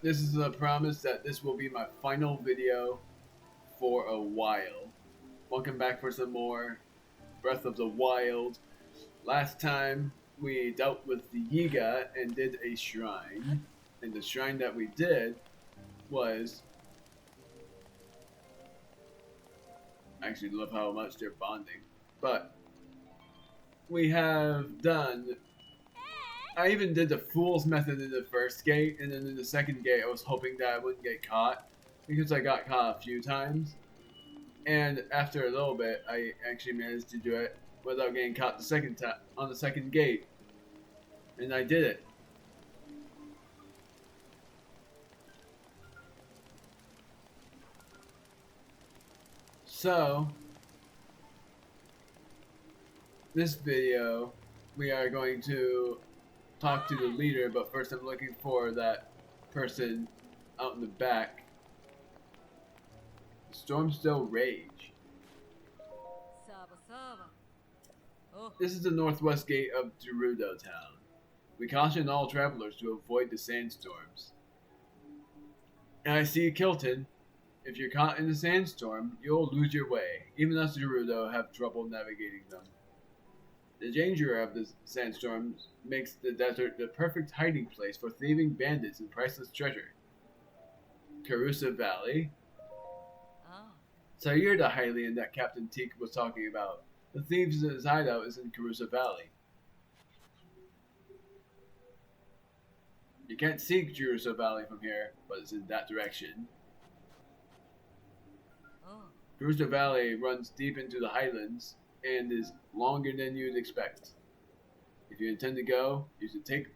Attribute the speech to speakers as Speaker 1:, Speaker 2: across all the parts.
Speaker 1: this is a promise that this will be my final video for a while. Welcome back for some more Breath of the Wild. Last time we dealt with the Yiga and did a shrine, and the shrine that we did was... I actually love how much they're bonding, but we have done... I even did the fool's method in the first gate, and then in the second gate I was hoping that I wouldn't get caught, because I got caught a few times. And after a little bit, I actually managed to do it without getting caught the second time on the second gate. And I did it. So, this video, we are going to talk to the leader, but first I'm looking for that person out in the back. Storm still rage. This is the northwest gate of Gerudo town. We caution all travelers to avoid the sandstorms. And I see Kilton. If you're caught in a sandstorm, you'll lose your way. Even us Gerudo have trouble navigating them. The danger of the sandstorms makes the desert the perfect hiding place for thieving bandits and priceless treasure. Karusa Valley. So you're the Hylian that Captain Teak was talking about. The thieves' hideout is in Karusa Valley. You can't see Karusa Valley from here, but it's in that direction. Karusa Valley runs deep into the highlands and is longer than you'd expect. If you intend to go, you should take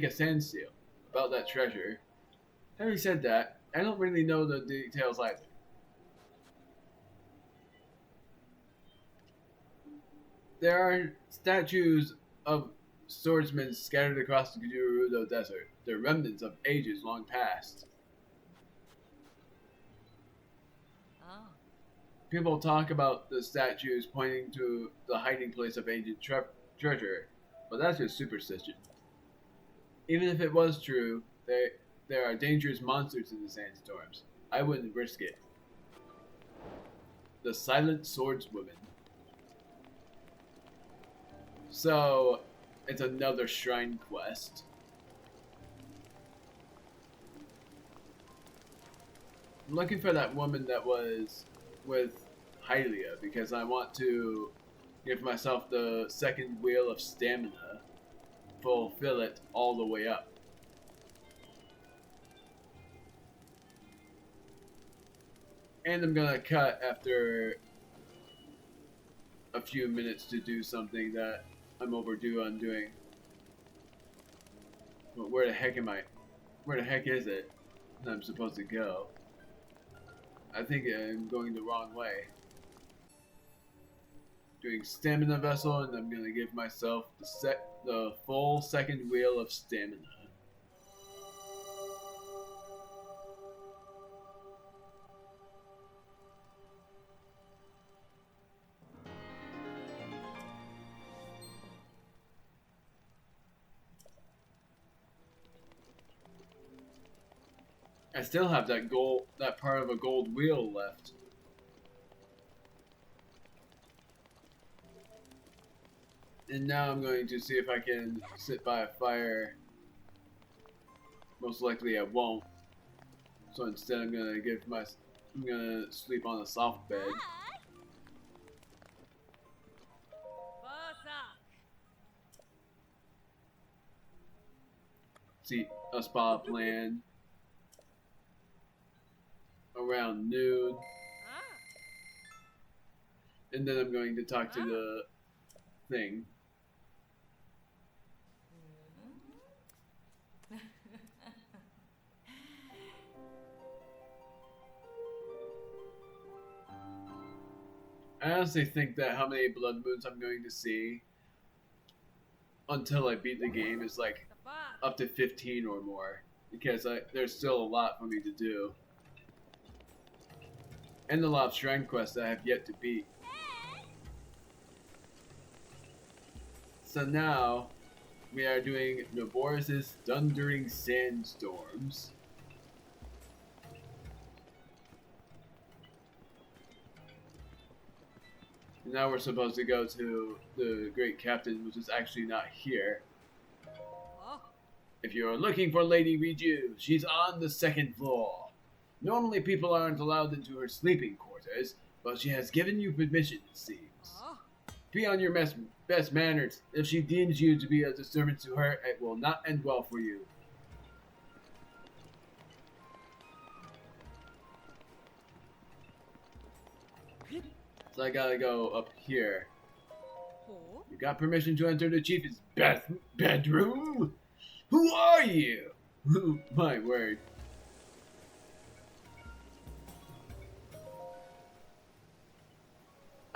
Speaker 1: a sand seal about that treasure. Having said that, I don't really know the details either. There are statues of swordsmen scattered across the Gerudo desert. They're remnants of ages long past. People talk about the statues pointing to the hiding place of ancient treasure, but that's just superstition. Even if it was true, there are dangerous monsters in the sandstorms. I wouldn't risk it. The Silent Swordswoman. So, it's another shrine quest. I'm looking for that woman that was with Hylia because I want to give myself the second wheel of stamina, fulfill it all the way up. And I'm gonna cut after a few minutes to do something that I'm overdue on doing. But where the heck am I? Where the heck is it that I'm supposed to go? I think I'm going the wrong way. Doing stamina vessel, and I'm gonna give myself the full second wheel of stamina. I still have that part of a gold wheel left. And now I'm going to see if I can sit by a fire. Most likely I won't. So instead I'm gonna sleep on a soft bed. See a spa plan around noon. And then I'm going to talk to the thing. I honestly think that how many blood moons I'm going to see until I beat the game is like up to 15 or more, because there's still a lot for me to do. And a lot of shrine quests that I have yet to beat. So now, We are doing Neboris' Thundering Sandstorms. And now we're supposed to go to the Great Captain, which is actually not here. If you're looking for Lady Riju, she's on the second floor. Normally people aren't allowed into her sleeping quarters, but she has given you permission, it seems. Be on your best manners. If she deems you to be a disturbance to her, it will not end well for you. So I gotta go up here. You got permission to enter the chief's bedroom? Who are you? My word.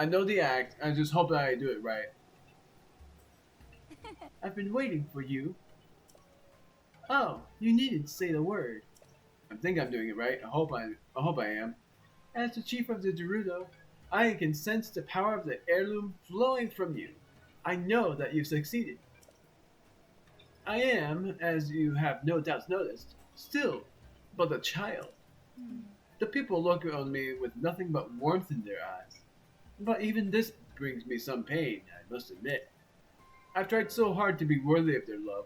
Speaker 1: I know the act, I just hope that I do it right. I've been waiting for you. Oh, you needn't say the word. I think I'm doing it right. I hope I am. As the chief of the Gerudo, I can sense the power of the heirloom flowing from you. I know that you've succeeded. I am, as you have no doubts noticed, still but a child. The people look on me with nothing but warmth in their eyes. But even this brings me some pain, I must admit. I've tried so hard to be worthy of their love,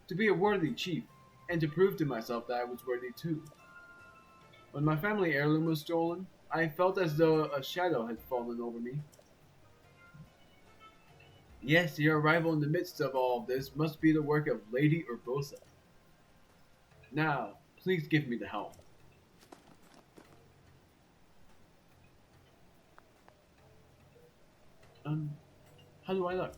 Speaker 1: to be a worthy chief, and to prove to myself that I was worthy too. When my family heirloom was stolen, I felt as though a shadow had fallen over me. Yes, your arrival in the midst of all of this must be the work of Lady Urbosa. Now, please give me the helm. How do I look?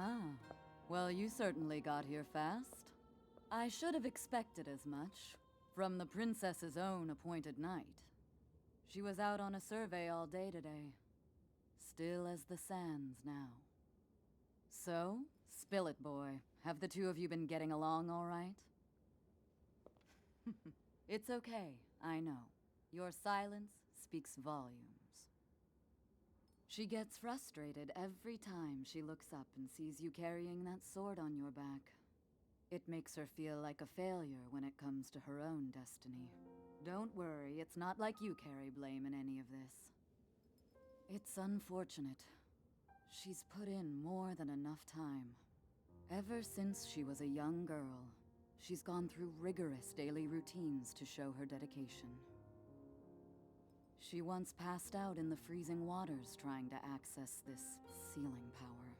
Speaker 2: Ah, well, you certainly got here fast. I should have expected as much, from the princess's own appointed knight. She was out on a survey all day today. Still as the sands now. So, spill it, boy. Have the two of you been getting along all right? It's okay, I know. Your silence speaks volumes. She gets frustrated every time she looks up and sees you carrying that sword on your back. It makes her feel like a failure when it comes to her own destiny. Don't worry, it's not like you carry blame in any of this. It's unfortunate. She's put in more than enough time. Ever since she was a young girl, she's gone through rigorous daily routines to show her dedication. She once passed out in the freezing waters trying to access this sealing power.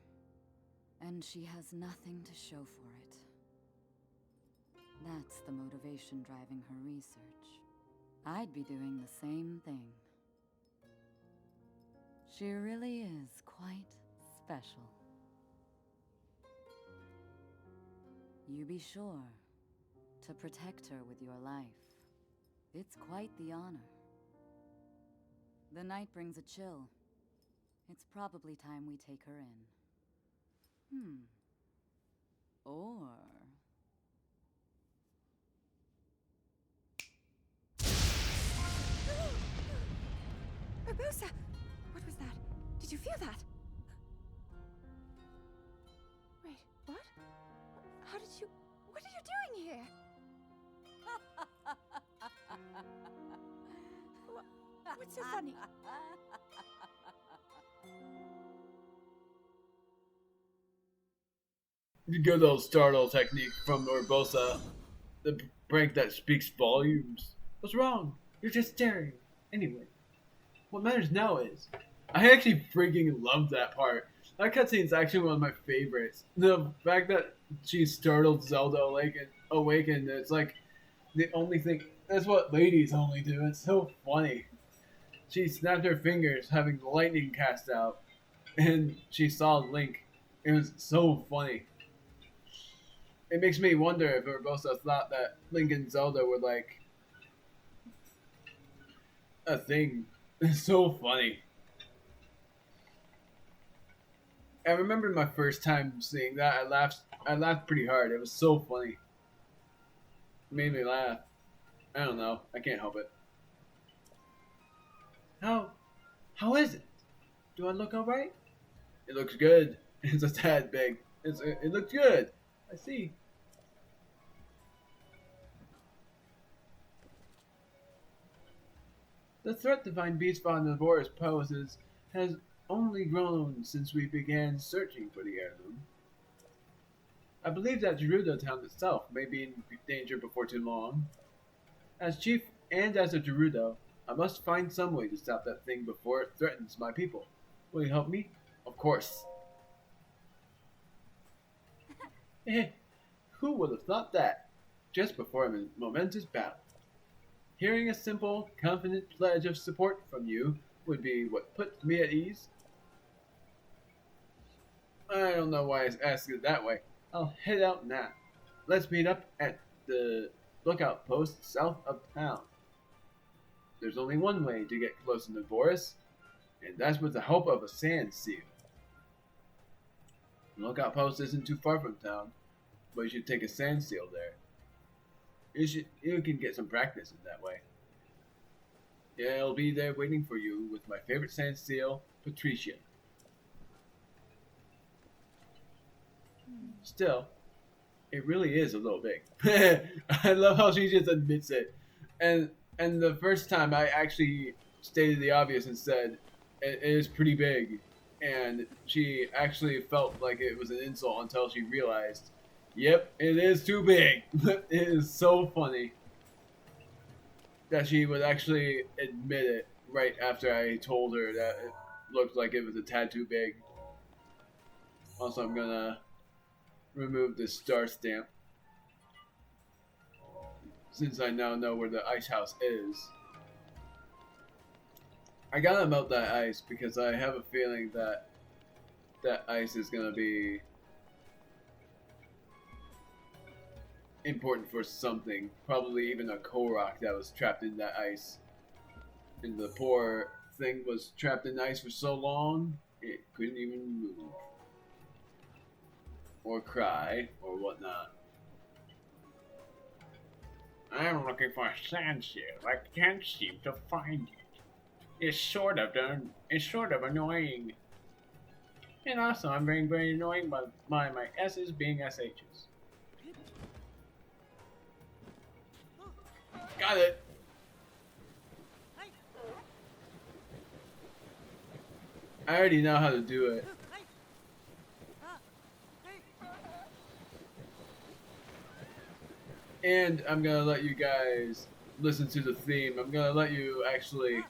Speaker 2: And she has nothing to show for it. That's the motivation driving her research. I'd be doing the same thing. She really is quite special. You be sure to protect her with your life. It's quite the honor. The night brings a chill. It's probably time we take her in. Or...
Speaker 3: Urbosa! What was that? Did you feel that? Wait, what? How did you... What are you doing here? What's so funny?
Speaker 1: Good old startle technique from Urbosa. The prank that speaks volumes. What's wrong? You're just staring. Anyway, what matters now is... I actually freaking love that part. That cutscene's actually one of my favorites. The fact that she startled Zelda awakened, it's like the only thing That's what ladies only do. It's so funny. She snapped her fingers, having lightning cast out, and she saw Link. It was so funny. It makes me wonder if Urbosa thought that Link and Zelda were like a thing. It's so funny. I remember my first time seeing that. I laughed pretty hard. It was so funny. It made me laugh. I don't know. I can't help it. How is it? Do I look alright? It looks good. It's a tad big. It looks good. I see. The threat Divine Beast von Naboris poses has only grown since we began searching for the heirloom. I believe that Gerudo town itself may be in danger before too long. As chief and as a Gerudo, I must find some way to stop that thing before it threatens my people. Will you help me? Of course. Who would have thought that? Just before a momentous battle. Hearing a simple, confident pledge of support from you would be what puts me at ease. I don't know why I asked it that way. I'll head out now. Let's meet up at the lookout post south of town. There's only one way to get close to Neboris, and that's with the help of a sand seal. The lookout post isn't too far from town, but you should take a sand seal there. You can get some practice in that way. Yeah, I'll be there waiting for you with my favorite sand seal, Patricia. Still, it really is a little big. I love how she just admits it. And the first time I actually stated the obvious and said it is pretty big, and she actually felt like it was an insult until she realized, yep, it is too big. It is so funny that she would actually admit it right after I told her that it looked like it was a tad too big. Also, I'm gonna remove the star stamp since I now know where the ice house is. I gotta melt that ice because I have a feeling that that ice is gonna be important for something. Probably even a Korok that was trapped in that ice. And the poor thing was trapped in ice for so long, it couldn't even move. Or cry, or whatnot. I'm looking for a sand seal. I can't seem to find it. It's sort of annoying. And also, I'm being very annoying by my S's being SH's. Got it. I already know how to do it. And I'm gonna let you guys listen to the theme. I'm gonna actually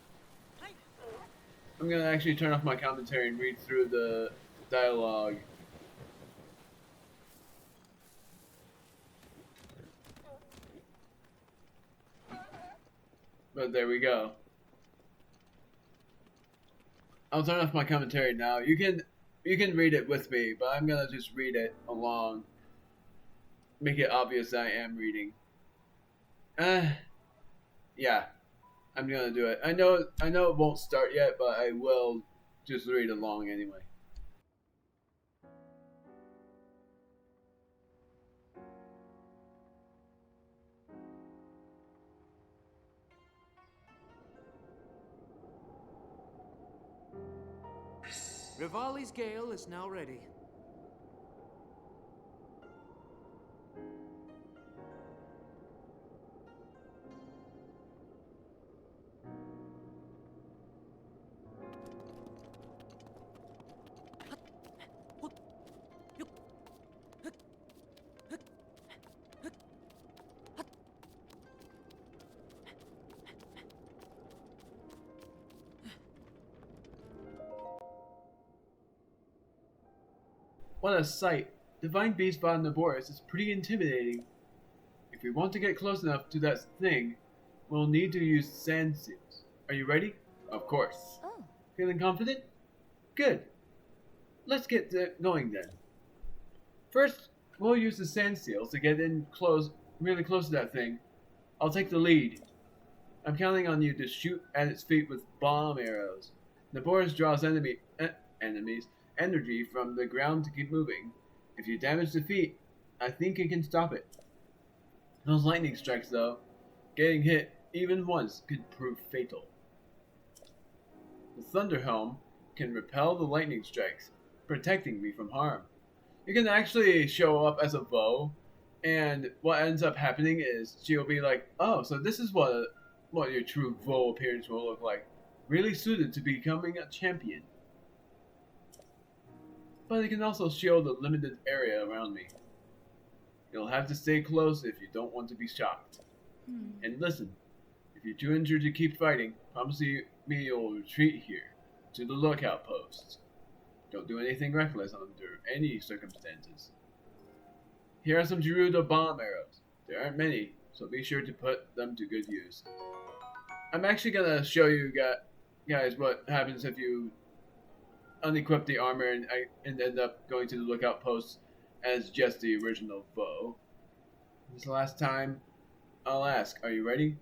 Speaker 1: turn off my commentary and read through the dialogue. But there we go. I'll turn off my commentary now. You can read it with me, but I'm gonna just read it along. Make it obvious that I am reading. Yeah. I'm gonna do it. I know it won't start yet, but I will just read along anyway.
Speaker 4: Rivali's gale is now ready.
Speaker 1: What a sight. Divine Beast von Naboris is pretty intimidating. If we want to get close enough to that thing, we'll need to use sand seals. Are you ready? Of course.
Speaker 2: Oh,
Speaker 1: Feeling confident? Good. Let's get going then. First, we'll use the sand seals to get in close, really close to that thing. I'll take the lead. I'm counting on you to shoot at its feet with bomb arrows. Neboris draws enemies energy from the ground to keep moving. If you damage the feet, I think you can stop it. Those lightning strikes, though, getting hit even once could prove fatal. The Thunder Helm can repel the lightning strikes, protecting me from harm. It can actually show up as a bow, and what ends up happening is she'll be like, "Oh, so this is what your true bow appearance will look like. Really suited to becoming a champion." But it can also shield a limited area around me. You'll have to stay close if you don't want to be shocked. And listen, if you're too injured to keep fighting, promise me you'll retreat here, to the lookout post. Don't do anything reckless under any circumstances. Here are some Gerudo bomb arrows. There aren't many, so be sure to put them to good use. I'm actually gonna show you guys what happens if you unequip the armor and end up going to the lookout post as just the original bow. This last time, I'll ask, are you ready?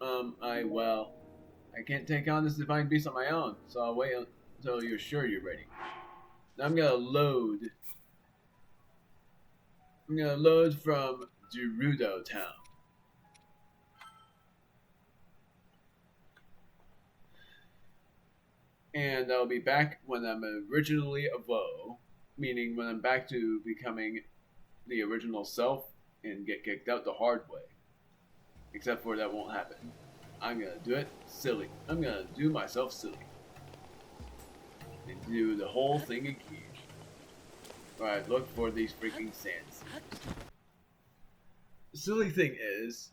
Speaker 1: I can't take on this divine beast on my own, so I'll wait until you're sure you're ready. Now I'm gonna load from Gerudo Town. And I'll be back when I'm originally a Vo, meaning when I'm back to becoming the original self and get kicked out the hard way. Except for that won't happen. I'm gonna do it silly. I'm gonna do myself silly. And do the whole thing again. Alright, look for these freaking sands. The silly thing is,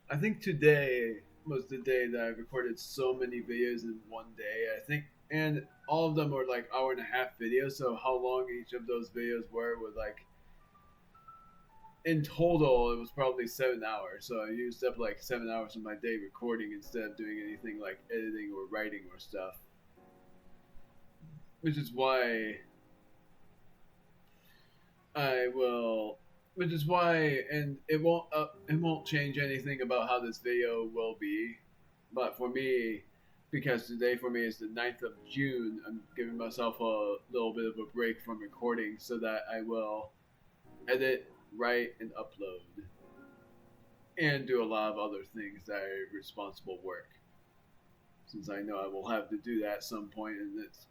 Speaker 1: I think today was the day that I recorded so many videos in one day, I think, and all of them were like hour and a half videos, so how long each of those videos were was like, in total it was probably 7 hours, so I used up like 7 hours of my day recording instead of doing anything like editing or writing or stuff. Which is why and it won't change anything about how this video will be, but for me, because today for me is the 9th of June, I'm giving myself a little bit of a break from recording so that I will edit, write, and upload, and do a lot of other things that are responsible work, since I know I will have to do that at some point, and it's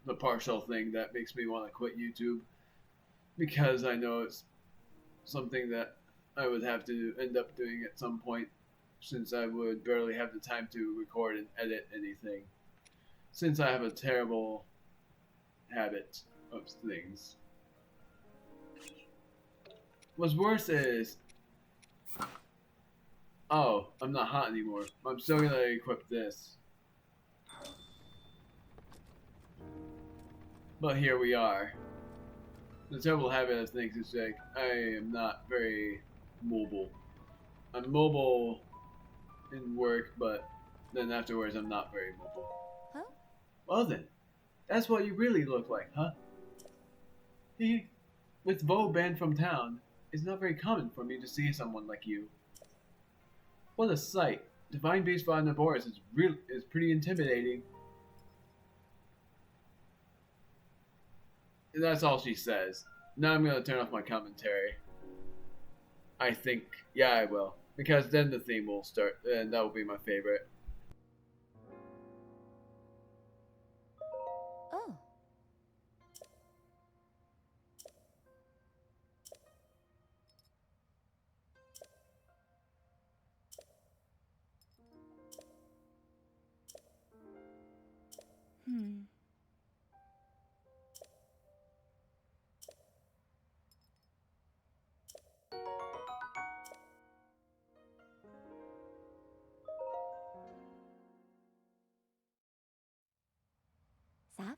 Speaker 1: the partial thing that makes me want to quit YouTube, because I know it's something that I would have to end up doing at some point, since I would barely have the time to record and edit anything, since I have a terrible habit of things. What's worse is, oh, I'm not hot anymore. I'm still gonna equip this. But here we are. The terrible habit of things is like, I am not very mobile. I'm mobile in work, but then afterwards I'm not very mobile.
Speaker 2: Huh?
Speaker 1: Well then, that's what you really look like, huh? With Vo banned from town, it's not very common for me to see someone like you. What a sight. Divine Beast by Naboris is pretty intimidating. And that's all she says. Now I'm gonna turn off my commentary. I think, yeah, I will. Because then the theme will start, and that will be my favorite.
Speaker 2: Oh. Saf?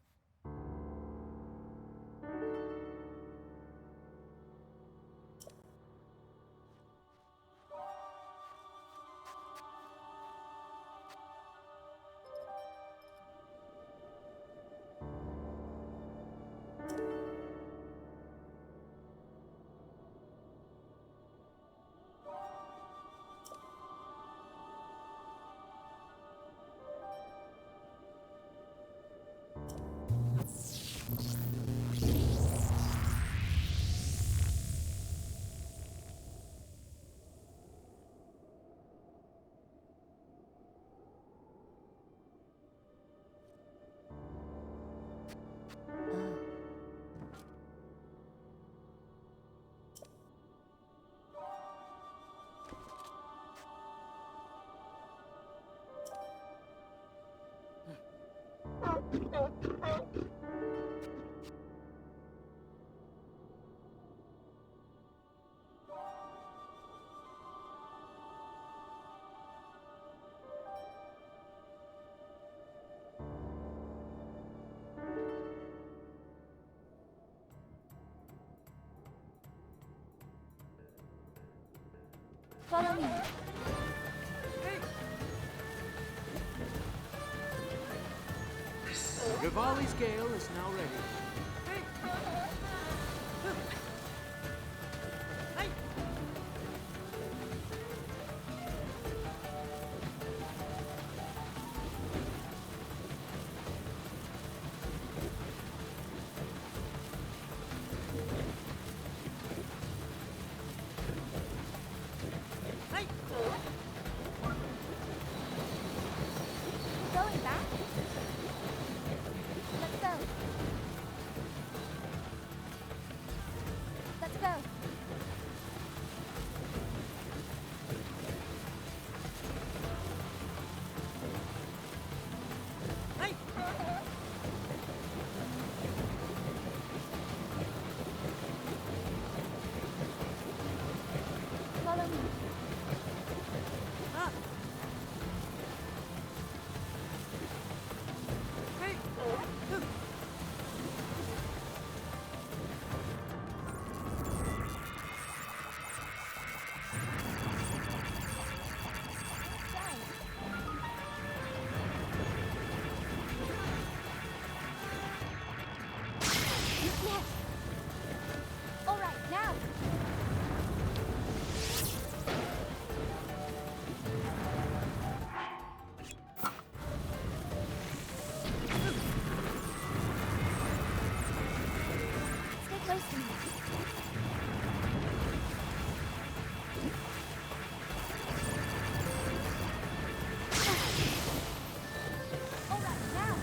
Speaker 3: Follow me.
Speaker 4: Rivali's gale is now ready.
Speaker 3: Going back? Let's go. Let's go. Follow me. Yes. All right, now. Stay close to me. All right, now.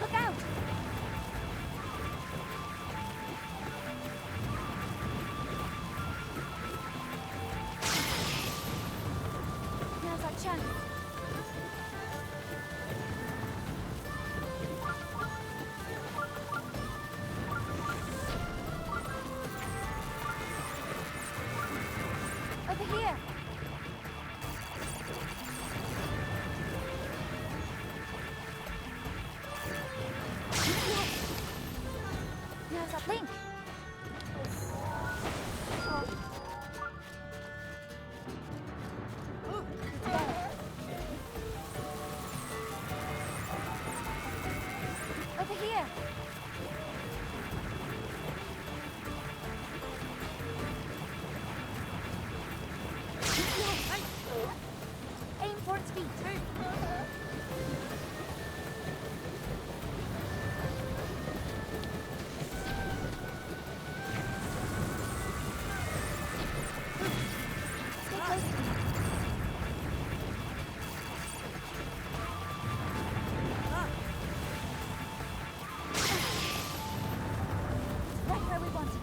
Speaker 3: Look out! Now's our chance. Over here. Yes. Now's our blink. Let's go. Over here. Yes. Aim for its feet. Stay close to me. Right where we want it.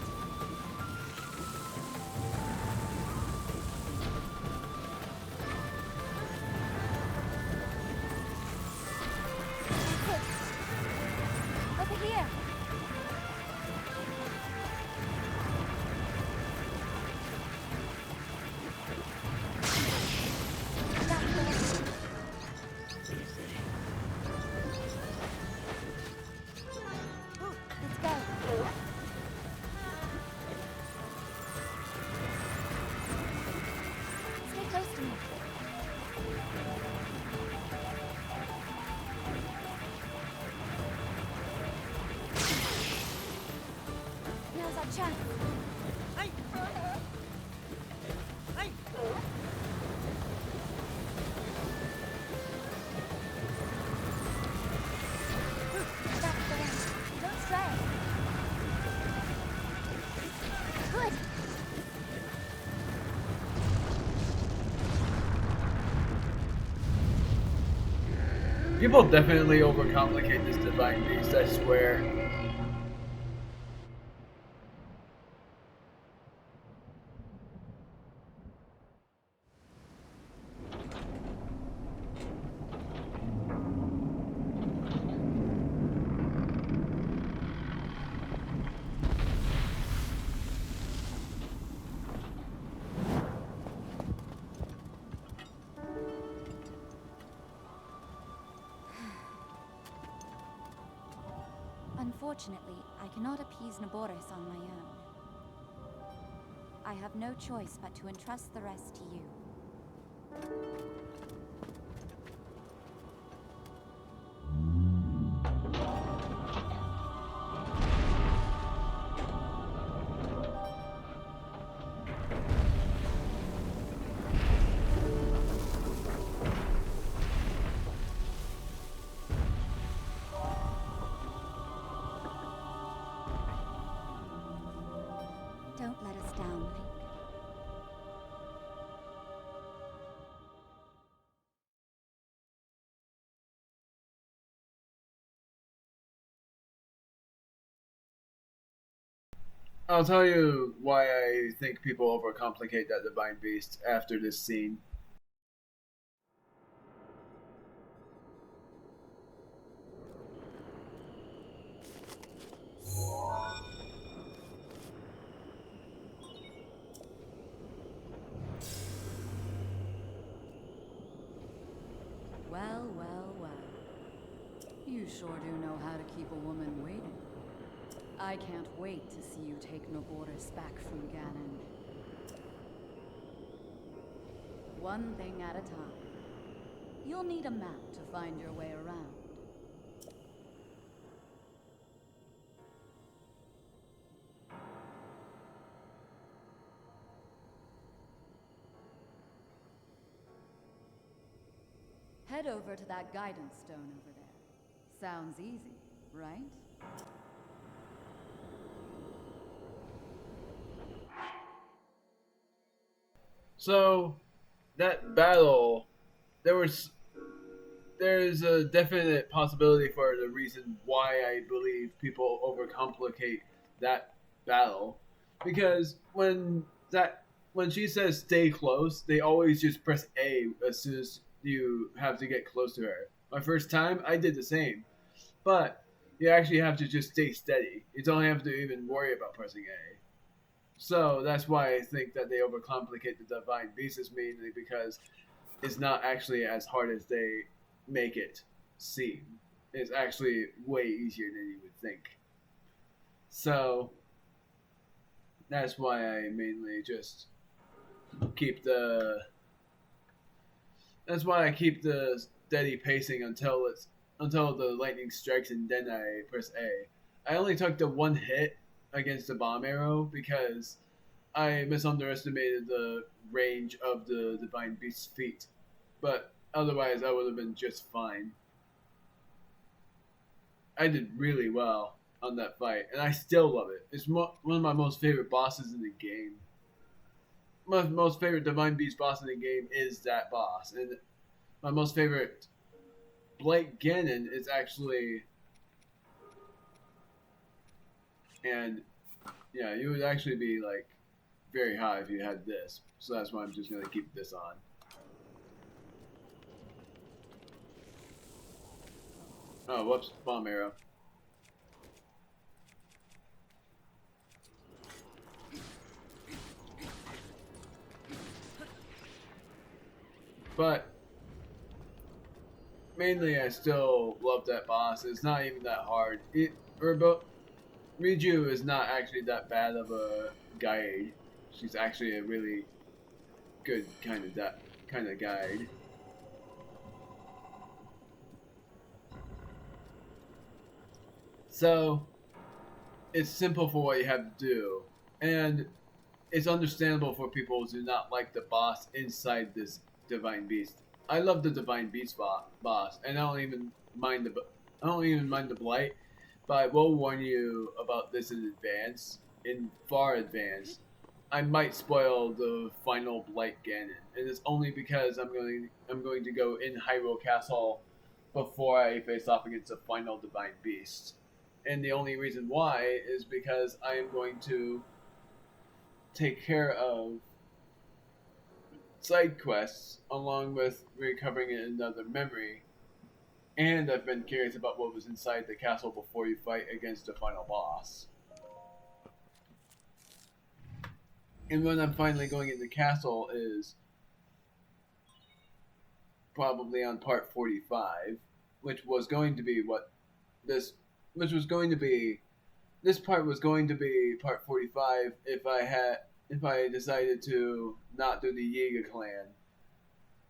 Speaker 3: Good. Over here. That's the way. Let's go. Stay close to me. Now's our chance. That's the way. Don't stray. Good.
Speaker 1: People definitely overcomplicate this divine beast, I swear.
Speaker 5: Unfortunately, I cannot appease Neboris on my own. I have no choice but to entrust the rest to you. Don't let us down, Link.
Speaker 1: I'll tell you why I think people overcomplicate that Divine Beast after this scene.
Speaker 2: Well, well, well. You sure do know how to keep a woman waiting. I can't wait to see you take Naboris back from Ganon. One thing at a time. You'll need a map to find your way around. Head over to that guidance stone over there. Sounds easy, right?
Speaker 1: So, that battle, there's a definite possibility for the reason why I believe people overcomplicate that battle, because when she says stay close, they always just press A as soon as you have to get close to her. My first time, I did the same, but you actually have to just stay steady. You don't have to even worry about pressing A. So that's why I think that they overcomplicate the Divine Beasts, mainly because it's not actually as hard as they make it seem. It's actually way easier than you would think. So that's why I mainly just keep the. That's why I keep the steady pacing until the lightning strikes and then I press A. I only took the one hit against the bomb arrow because I misunderestimated the range of the Divine Beast's feet. But otherwise, I would have been just fine. I did really well on that fight, and I still love it. It's one of my most favorite bosses in the game. My most favorite Divine Beast boss in the game is that boss, and my most favorite Blight Ganon is actually, and yeah, you would actually be like very high if you had this. So that's why I'm just gonna keep this on. Oh, whoops, bomb arrow. But mainly, I still love that boss. It's not even that hard. Riju is not actually that bad of a guide. She's actually a really good kind of guide. So it's simple for what you have to do, and it's understandable for people who do not like the boss inside this Divine Beast. I love the Divine Beast boss, and I don't even mind the blight. But I will warn you about this in far advance. I might spoil the final Blight Ganon, and it's only because I'm going to go in Hyrule Castle before I face off against the final Divine Beast. And the only reason why is because I am going to take care of side quests along with recovering another memory. And I've been curious about what was inside the castle before you fight against the final boss. And when I'm finally going in the castle is probably on part 45, which was going to be what this which was going to be, this part was going to be part 45 if I decided to not do the Yiga clan.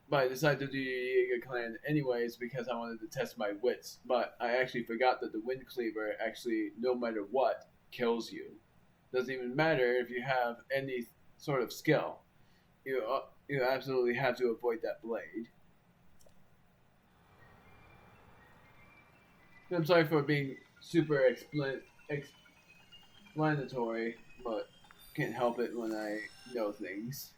Speaker 1: But I decided to do the Yiga clan anyways because I wanted to test my wits. But I actually forgot that the Wind Cleaver actually, no matter what, kills you. Doesn't even matter if you have any sort of skill. You absolutely have to avoid that blade. I'm sorry for being super explanatory, but can't help it when I know things.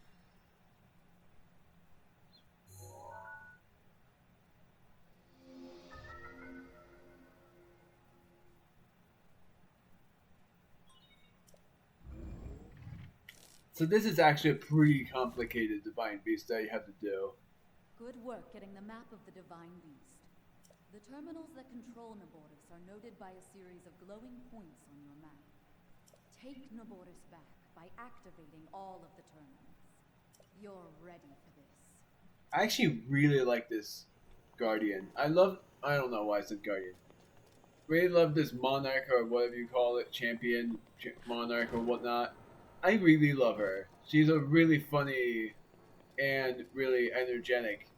Speaker 1: So this is actually a pretty complicated Divine Beast that you have to do.
Speaker 2: Good work getting the map of the Divine Beast. The terminals that control Neboris are noted by a series of glowing points on your map. Take Neboris back by activating all of the terminals. You're ready for this.
Speaker 1: I actually really like this Guardian. I don't know why I said Guardian. Really love this Monarch or whatever you call it, Champion, Monarch or whatnot. I really love her. She's a really funny and really energetic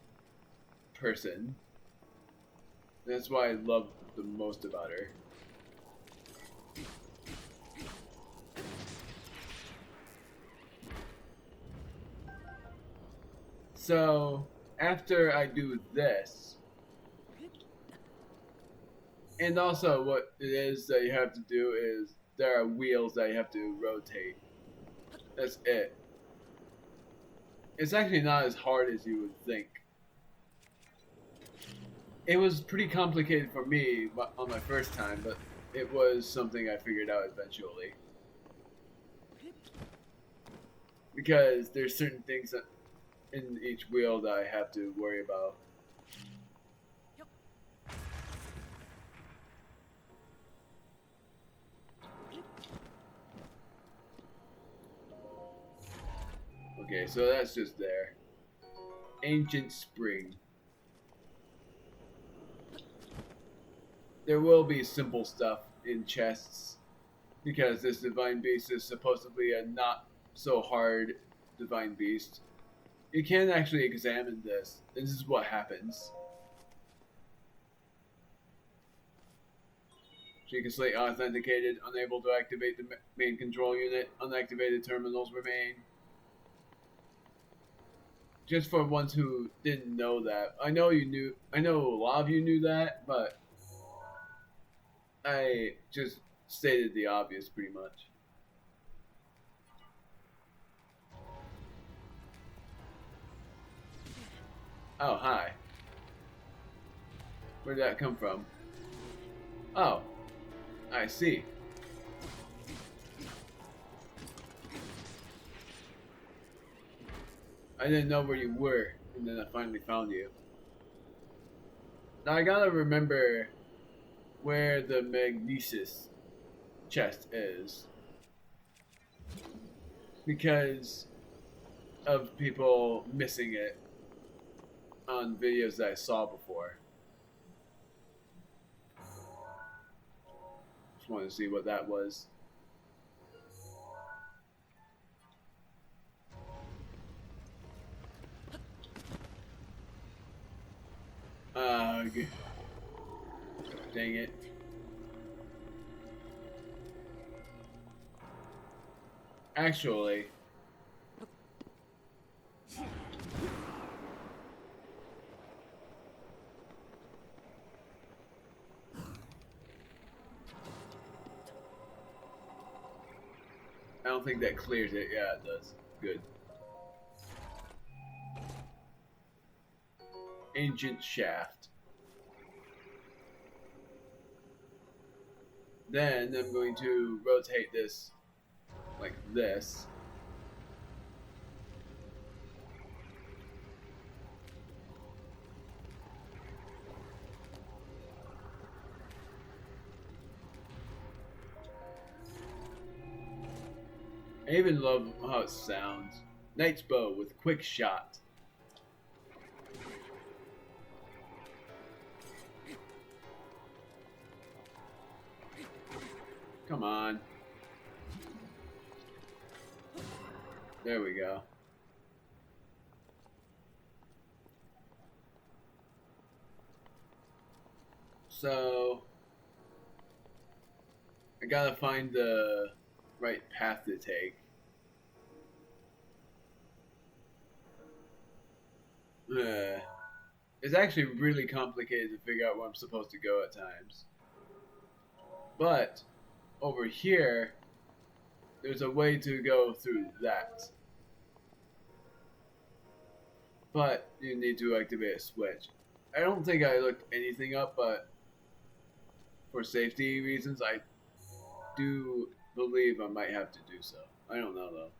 Speaker 1: person. That's what I love the most about her. So, after I do this, and also what it is that you have to do is there are wheels that you have to rotate. That's it. It's actually not as hard as you would think. It was pretty complicated for me on my first time, but it was something I figured out eventually. Because there's certain things that in each wheel that I have to worry about. Okay, so that's just there. Ancient Spring. There will be simple stuff in chests because this Divine Beast is supposedly a not so hard Divine Beast. You can actually examine this. This is what happens. Sheikah Slate authenticated, unable to activate the main control unit. Unactivated terminals remain. Just for ones who didn't know that. I know a lot of you knew that, but I just stated the obvious pretty much. Oh, hi. Where'd that come from? Oh, I see. I didn't know where you were, and then I finally found you. Now I gotta remember where the Magnesis chest is. Because of people missing it on videos that I saw before. Just wanted to see what that was. Dang it. Actually, I don't think that clears it. Yeah, it does. Good. Ancient Shaft. Then I'm going to rotate this like this. I even love how it sounds. Knight's Bow with quick shot. Come on. There we go. So I gotta find the right path to take. It's actually really complicated to figure out where I'm supposed to go at times. But over here, there's a way to go through that. But you need to activate a switch. I don't think I looked anything up, but for safety reasons, I do believe I might have to do so. I don't know though.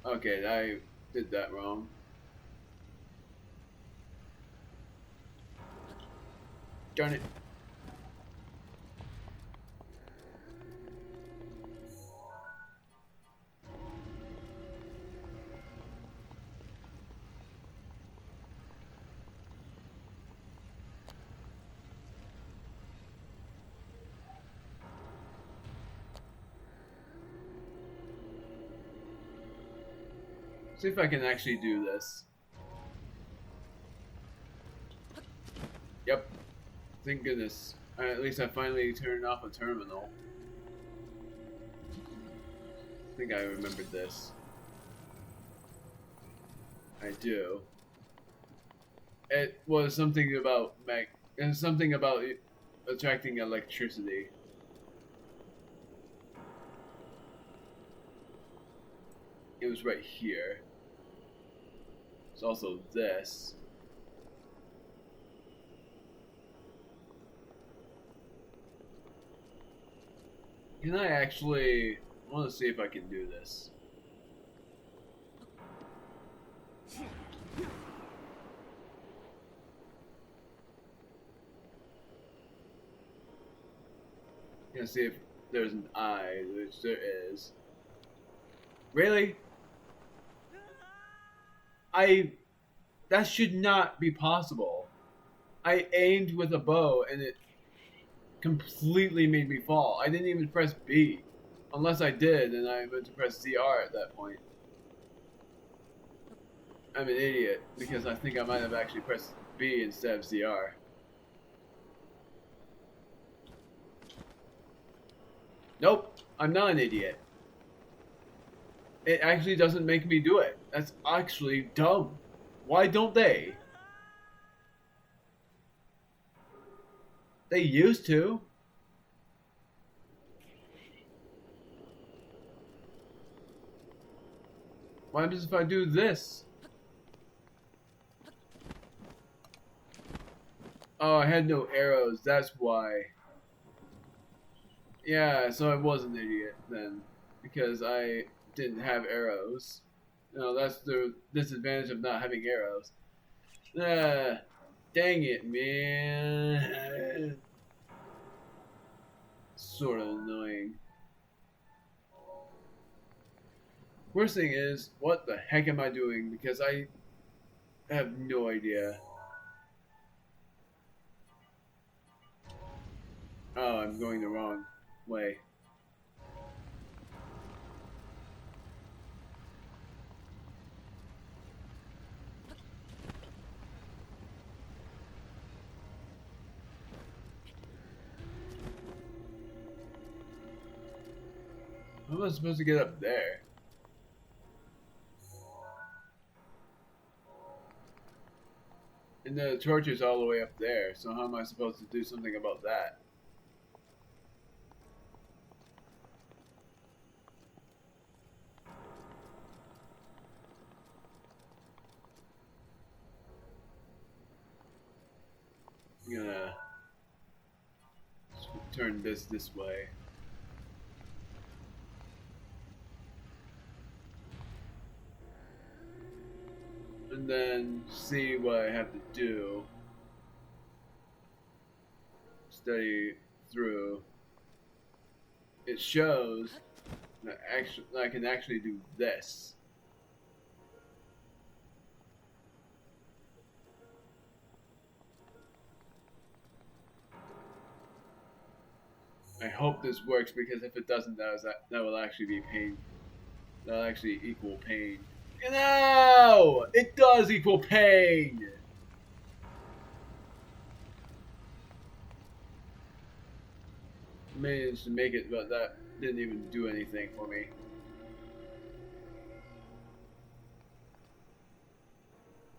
Speaker 1: Okay, I did that wrong. Darn it. See if I can actually do this. Yep. Thank goodness. At least I finally turned off a terminal. I think I remembered this. I do. It was something about attracting electricity. It was right here. It's also this. Can I actually... I want to see if I can do this. Gonna see if there's an eye, which there is. Really? That should not be possible. I aimed with a bow and it completely made me fall. I didn't even press B. Unless I did, and I meant to press ZR at that point. I'm an idiot, because I think I might have actually pressed B instead of ZR. Nope, I'm not an idiot. It actually doesn't make me do it. That's actually dumb. Why don't they? They used to. What happens if I do this? Oh, I had no arrows, that's why. Yeah, so I was an idiot then. Because I didn't have arrows. No, that's the disadvantage of not having arrows. Dang it, man. Sort of annoying. Worst thing is, what the heck am I doing? Because I have no idea. Oh, I'm going the wrong way. How am I supposed to get up there? And the torch is all the way up there, so how am I supposed to do something about that? I'm gonna turn this way. And then see what I have to do. Study through. It shows that I can actually do this. I hope this works because if it doesn't, that will actually be pain. That'll actually equal pain. No! It does equal pain! Managed to make it, but that didn't even do anything for me.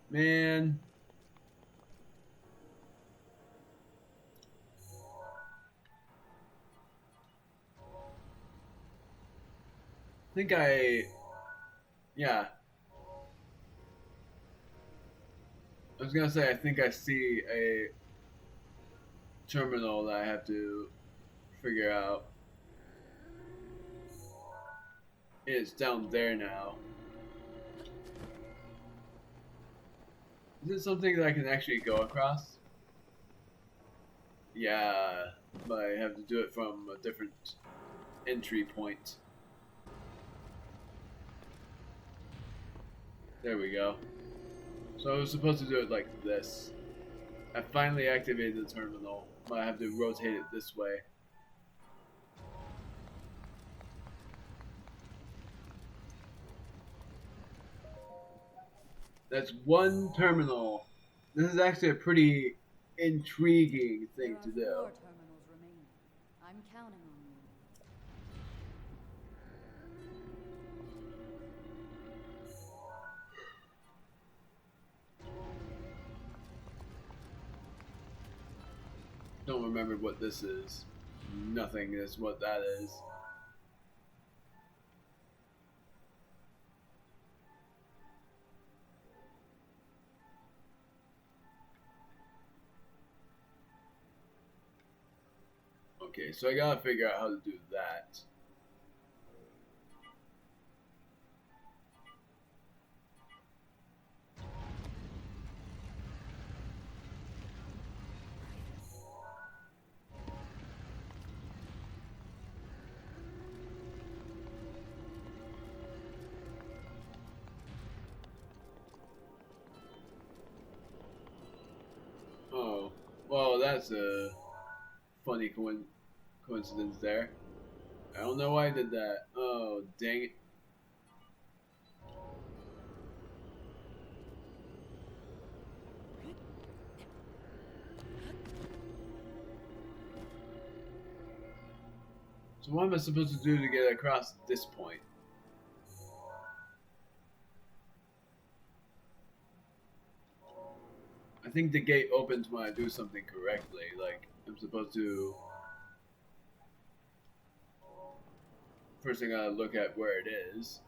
Speaker 1: Man. Yeah. I was gonna say, I think I see a terminal that I have to figure out. It's down there now. Is it something that I can actually go across? Yeah, but I have to do it from a different entry point. There we go. So I was supposed to do it like this. I finally activated the terminal, but I have to rotate it this way. That's one terminal. This is actually a pretty intriguing thing to do.
Speaker 2: There are 4 terminals remaining. I'm counting on you.
Speaker 1: Don't remember what this is. Nothing is what that is. Okay, so I gotta figure out how to do that. Oh, well, that's a funny coincidence there. I don't know why I did that. Oh, dang it. So what am I supposed to do to get across this point? I think the gate opens when I do something correctly. Like, I'm supposed to... First thing I gotta look at where it is.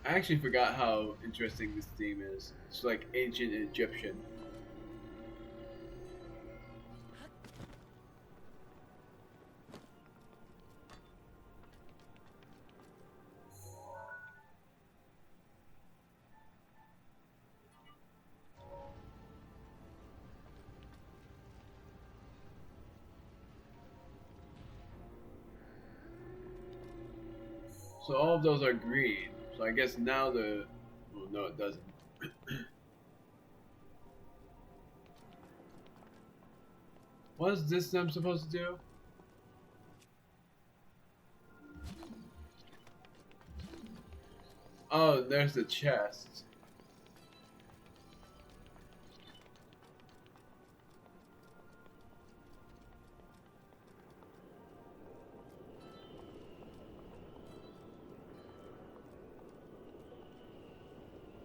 Speaker 1: I actually forgot how interesting this theme is. It's like ancient Egyptian. So all of those are green. So I guess now the... Well, no, it doesn't. What is this I'm supposed to do? Oh, there's the chest.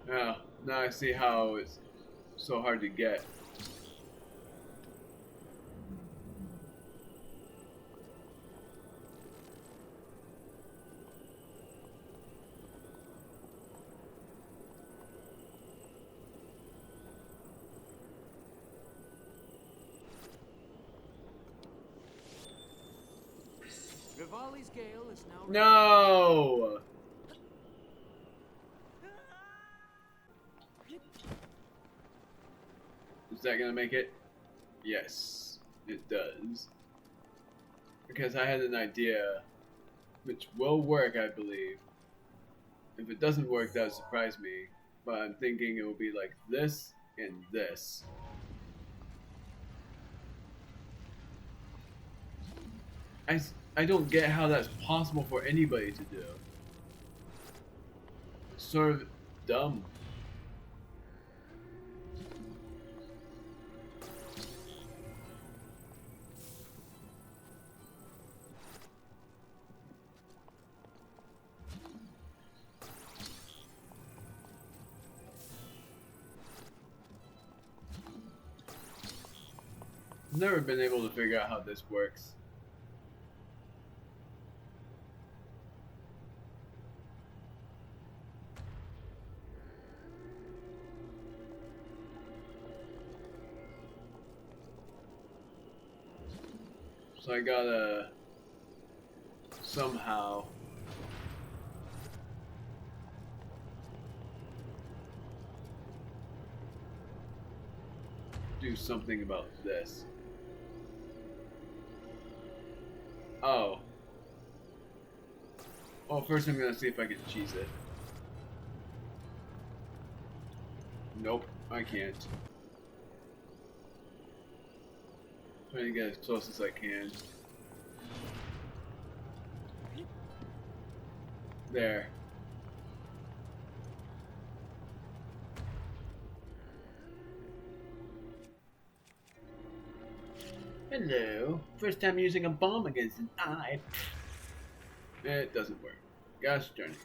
Speaker 1: Yeah, now I see how it's so hard to get.
Speaker 4: Rivali's Gale is now ready.
Speaker 1: No! Is that gonna make it? Yes, it does. because I had an idea which will work, I believe. If it doesn't work, that would surprise me. But I'm thinking it will be like this and this. I don't get how that's possible for anybody to do. It's sort of dumb. I've never been able to figure out how this works. So I gotta somehow do something about this. Oh. Well, first I'm gonna see if I can cheese it. Nope, I can't. Trying to get as close as I can. There. Hello. First time using a bomb against an eye. It doesn't work. Gosh darn it.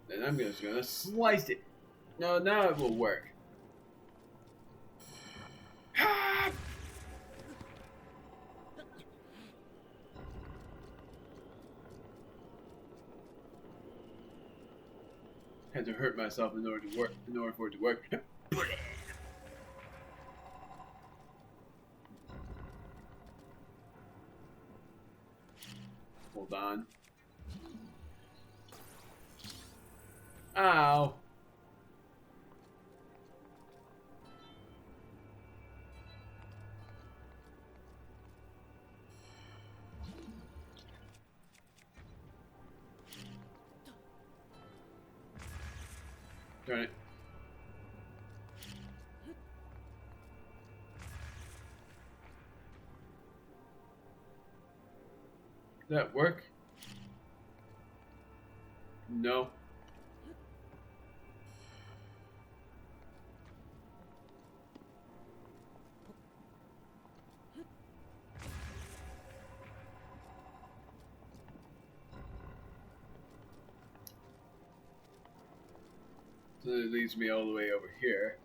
Speaker 1: Then I'm just gonna slice it. No, now it will work. Had to hurt myself in order to work. In order for it to work. Hold on. Ow. Darn it. Did that work? No. So it leads me all the way over here.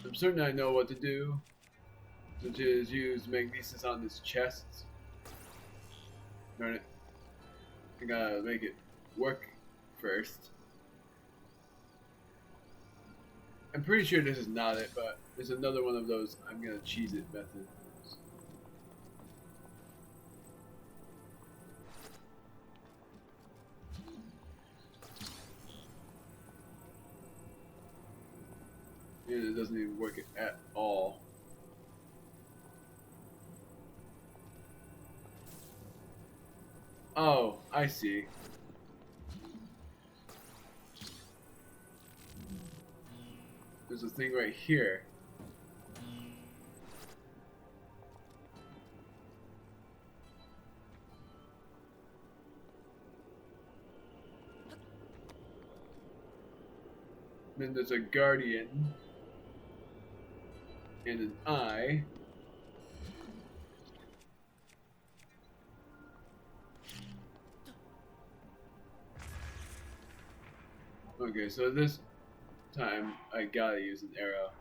Speaker 1: I'm certain I know what to do, which is use magnesis on this chest. Darn it. I gotta make it work first. I'm pretty sure this is not it, but there's another one of those I'm gonna cheese it methods. And it doesn't even work at all. Oh, I see. There's a thing right here. Then there's a guardian and an eye. Okay, so this time I gotta use an arrow.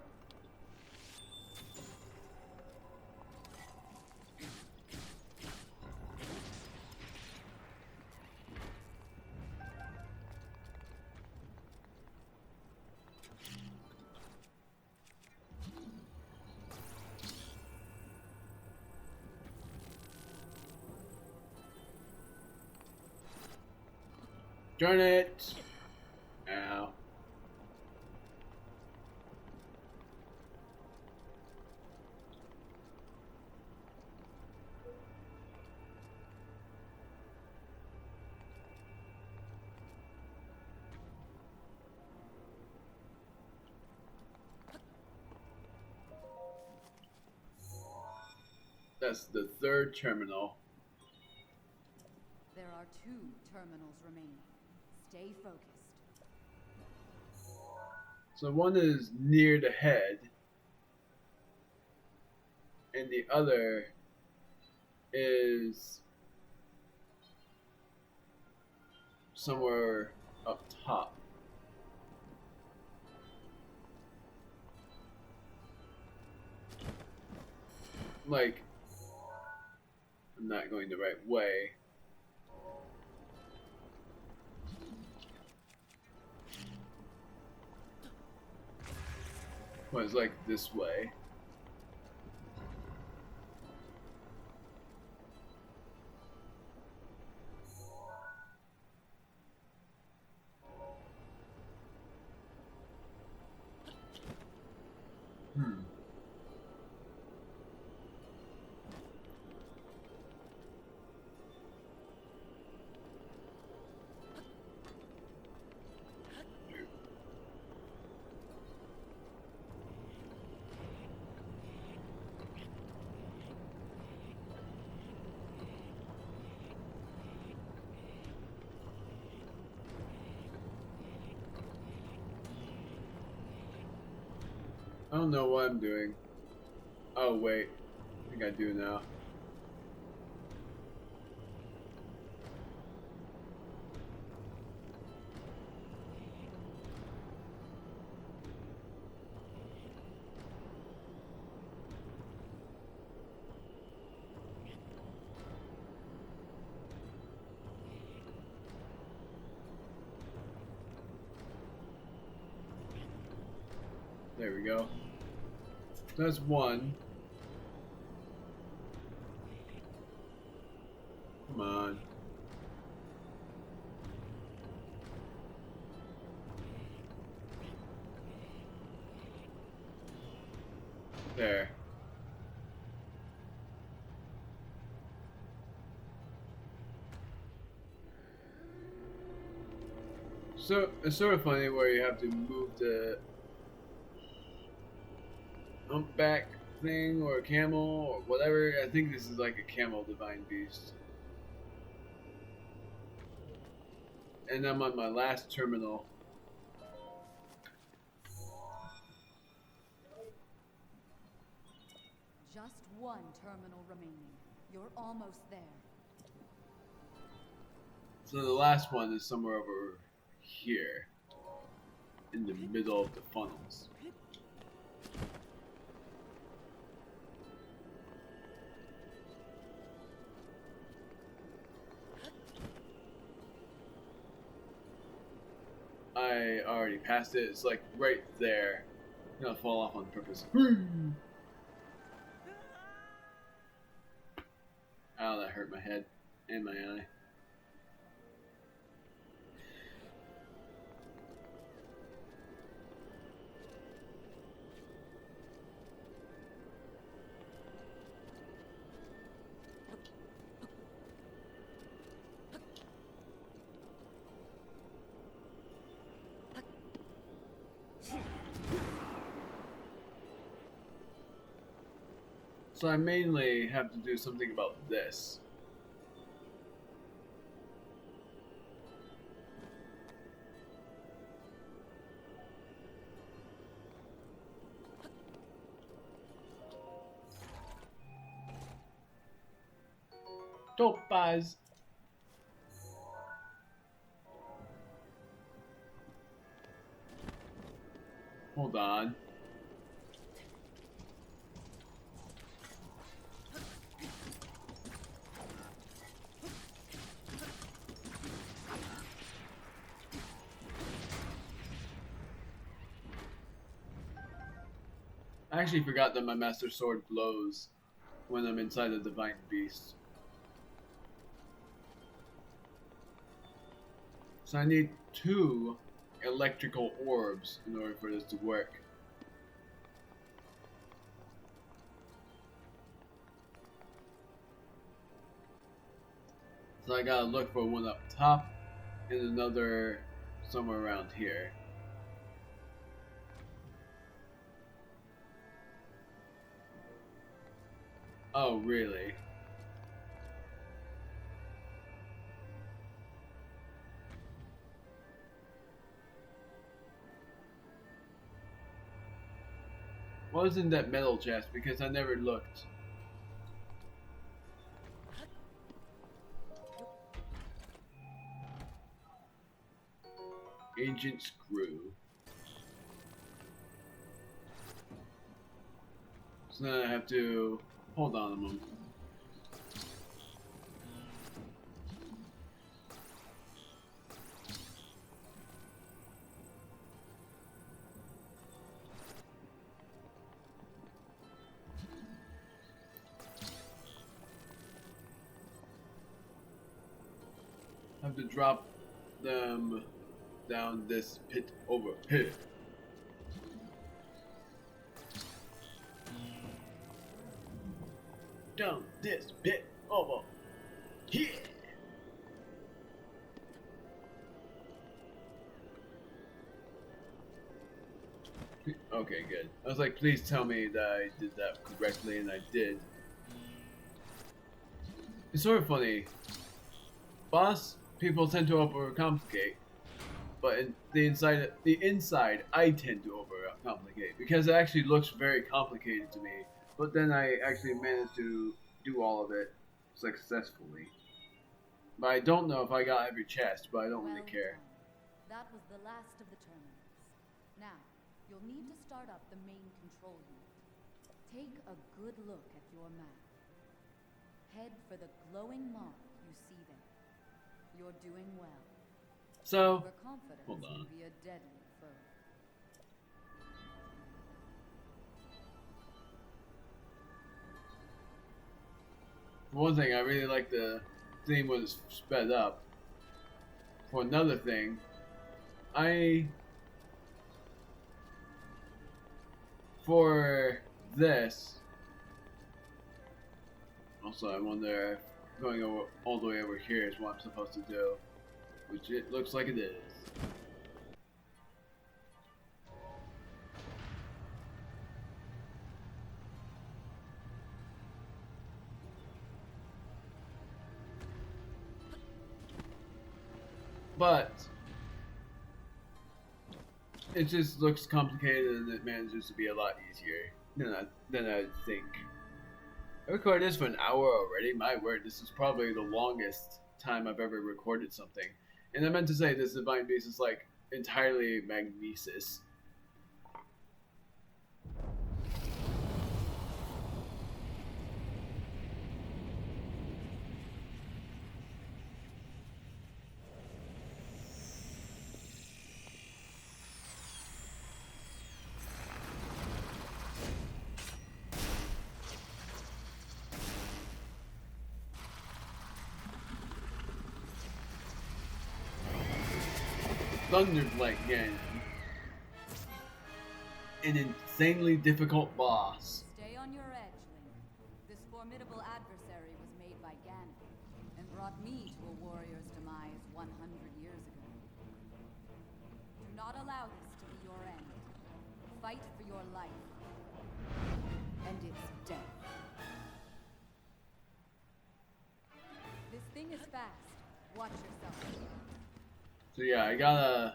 Speaker 1: Darn it! Ow. That's the third terminal.
Speaker 2: There are 2 terminals remaining. Stay focused.
Speaker 1: So one is near the head, and the other is somewhere up top. Like, I'm not going the right way. Well, it's like this way. I don't know what I'm doing. Oh wait, I think I do now. There we go. That's one. Come on. There. So it's sort of funny where you have to move the humpback thing or camel or whatever. I think this is like a camel divine beast. And I'm on my last terminal.
Speaker 2: Just 1 terminal remaining. You're almost there.
Speaker 1: So the last one is somewhere over here. In the middle of the funnels. I already passed it. It's like right there. I'm gonna fall off on purpose. Ow, that hurt my head and my eye. So I mainly have to do something about this. Topaz. Hold on. I actually forgot that my Master Sword blows when I'm inside the Divine Beast. So I need 2 electrical orbs in order for this to work. So I gotta look for one up top and another somewhere around here. Oh, really? What was in that metal chest? Because I never looked. Ancient screw. So then I have to hold on a moment. I have to drop them down this pit over here. Down this pit over here. Okay, good. I was like, please tell me that I did that correctly, and I did. It's sort of funny. Boss people tend to overcomplicate, but in the inside, I tend to overcomplicate because it actually looks very complicated to me. But then I actually managed to do all of it successfully. But I don't know if I got every chest, but I don't really care.
Speaker 2: That was the last of the terminals. Now, you'll need to start up the main control unit. Take a good look at your map. Head for the glowing mark you see there. You're doing well.
Speaker 1: So,
Speaker 2: Overconfidence
Speaker 1: hold on.
Speaker 2: can be a deadly foe.
Speaker 1: For one thing, I really like the theme when it's sped up. For another thing, for this, also I wonder if going over all the way over here is what I'm supposed to do, which it looks like it is. But it just looks complicated, and it manages to be a lot easier than I think. I recorded this for an hour already. My word, this is probably the longest time I've ever recorded something. And I meant to say this Divine Beast is like entirely magnesis. Thunderblight again. An insanely difficult boss.
Speaker 2: Stay on your edge, Link. This formidable adversary was made by Ganon and brought me to a warrior's demise 100 years ago. Do not allow this to be your end. Fight for your life. And it's death. This thing is fast. Watch yourself.
Speaker 1: So yeah, I gotta...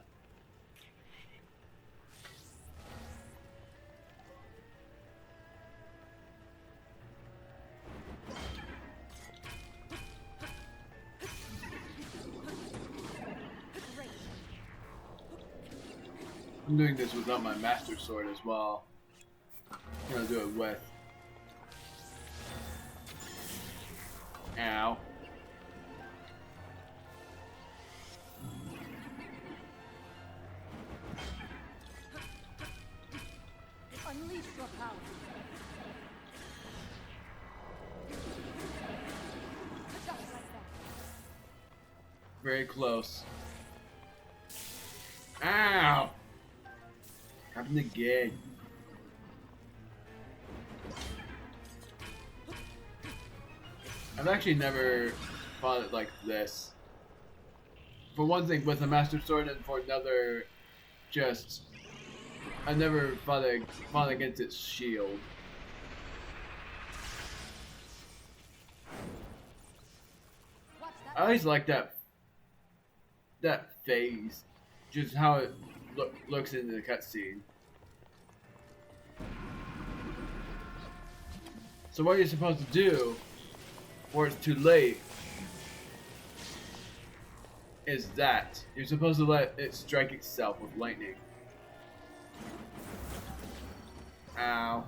Speaker 1: I'm doing this without my Master Sword as well. I'm gonna do it with... Ow.
Speaker 2: Unleash your power. Just like that.
Speaker 1: Very close. Ow! Happened again. I've actually never fought it like this. For one thing, with a Master Sword, and for another, just... I never fought against its shield. I always like that phase, just how it looks in the cutscene. So what you're supposed to do, or it's too late, is that you're supposed to let it strike itself with lightning. Ow.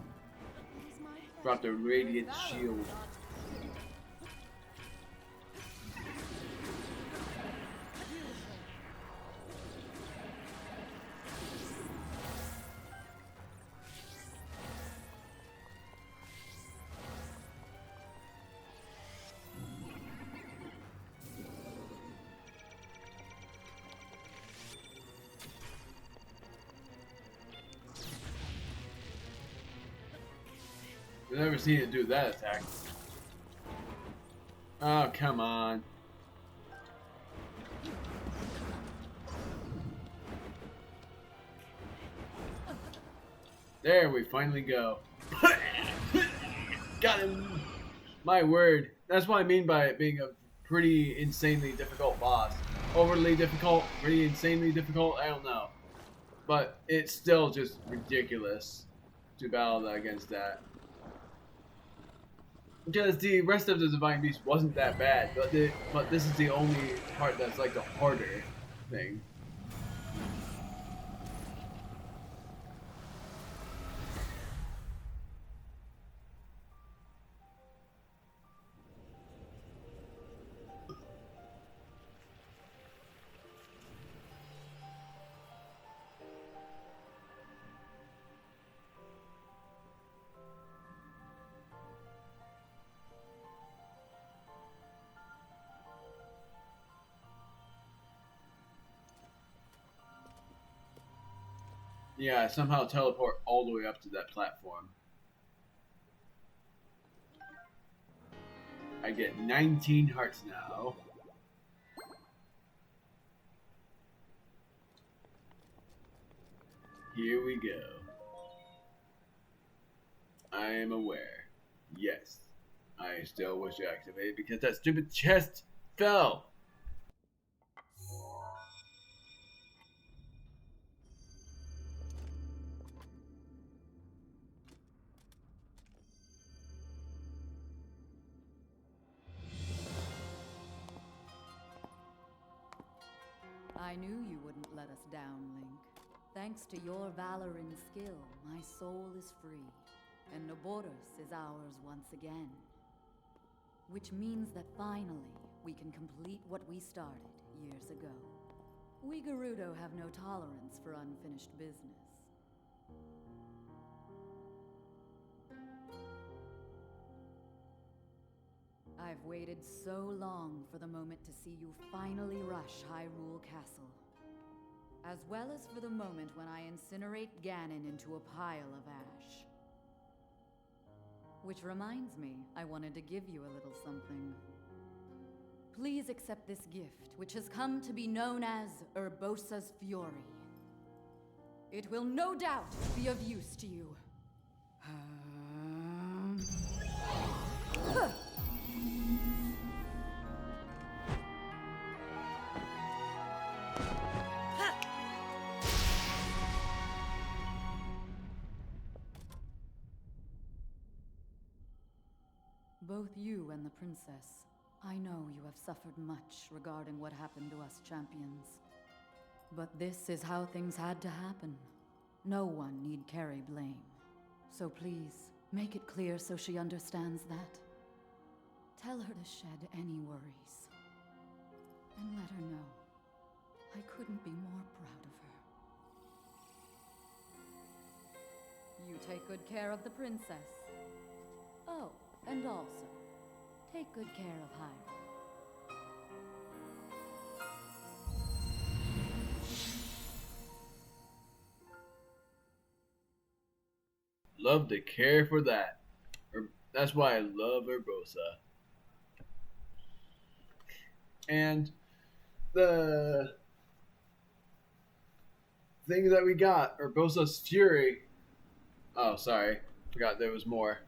Speaker 1: Brought the radiant shield. I've never seen it do that attack. Oh, come on. There we finally go. Got him! My word. That's what I mean by it being a pretty insanely difficult boss. Overly difficult, pretty insanely difficult, I don't know. But it's still just ridiculous to battle against that. Because the rest of the Divine Beast wasn't that bad, but this is the only part that's like the harder thing. Yeah, I somehow teleport all the way up to that platform. I get 19 hearts now. Here we go. I am aware. Yes. I still wish to activate it because that stupid chest fell.
Speaker 2: I knew you wouldn't let us down, Link. Thanks to your valor and skill, my soul is free, and Neboris is ours once again. Which means that finally, we can complete what we started years ago. We Gerudo have no tolerance for unfinished business. I've waited so long for the moment to see you finally rush Hyrule Castle. As well as for the moment when I incinerate Ganon into a pile of ash. Which reminds me, I wanted to give you a little something. Please accept this gift, which has come to be known as Urbosa's Fury. It will no doubt be of use to you. Both you and the princess, I know you have suffered much regarding what happened to us champions. But this is how things had to happen. No one need carry blame. So please, make it clear so she understands that. Tell her to shed any worries. And let her know I couldn't be more proud of her. You take good care of the princess. Oh, and also, take good care of Hyrule.
Speaker 1: Love to care for that. That's why I love Urbosa. And the thing that we got, Urbosa's Fury. Oh, sorry. Forgot there was more.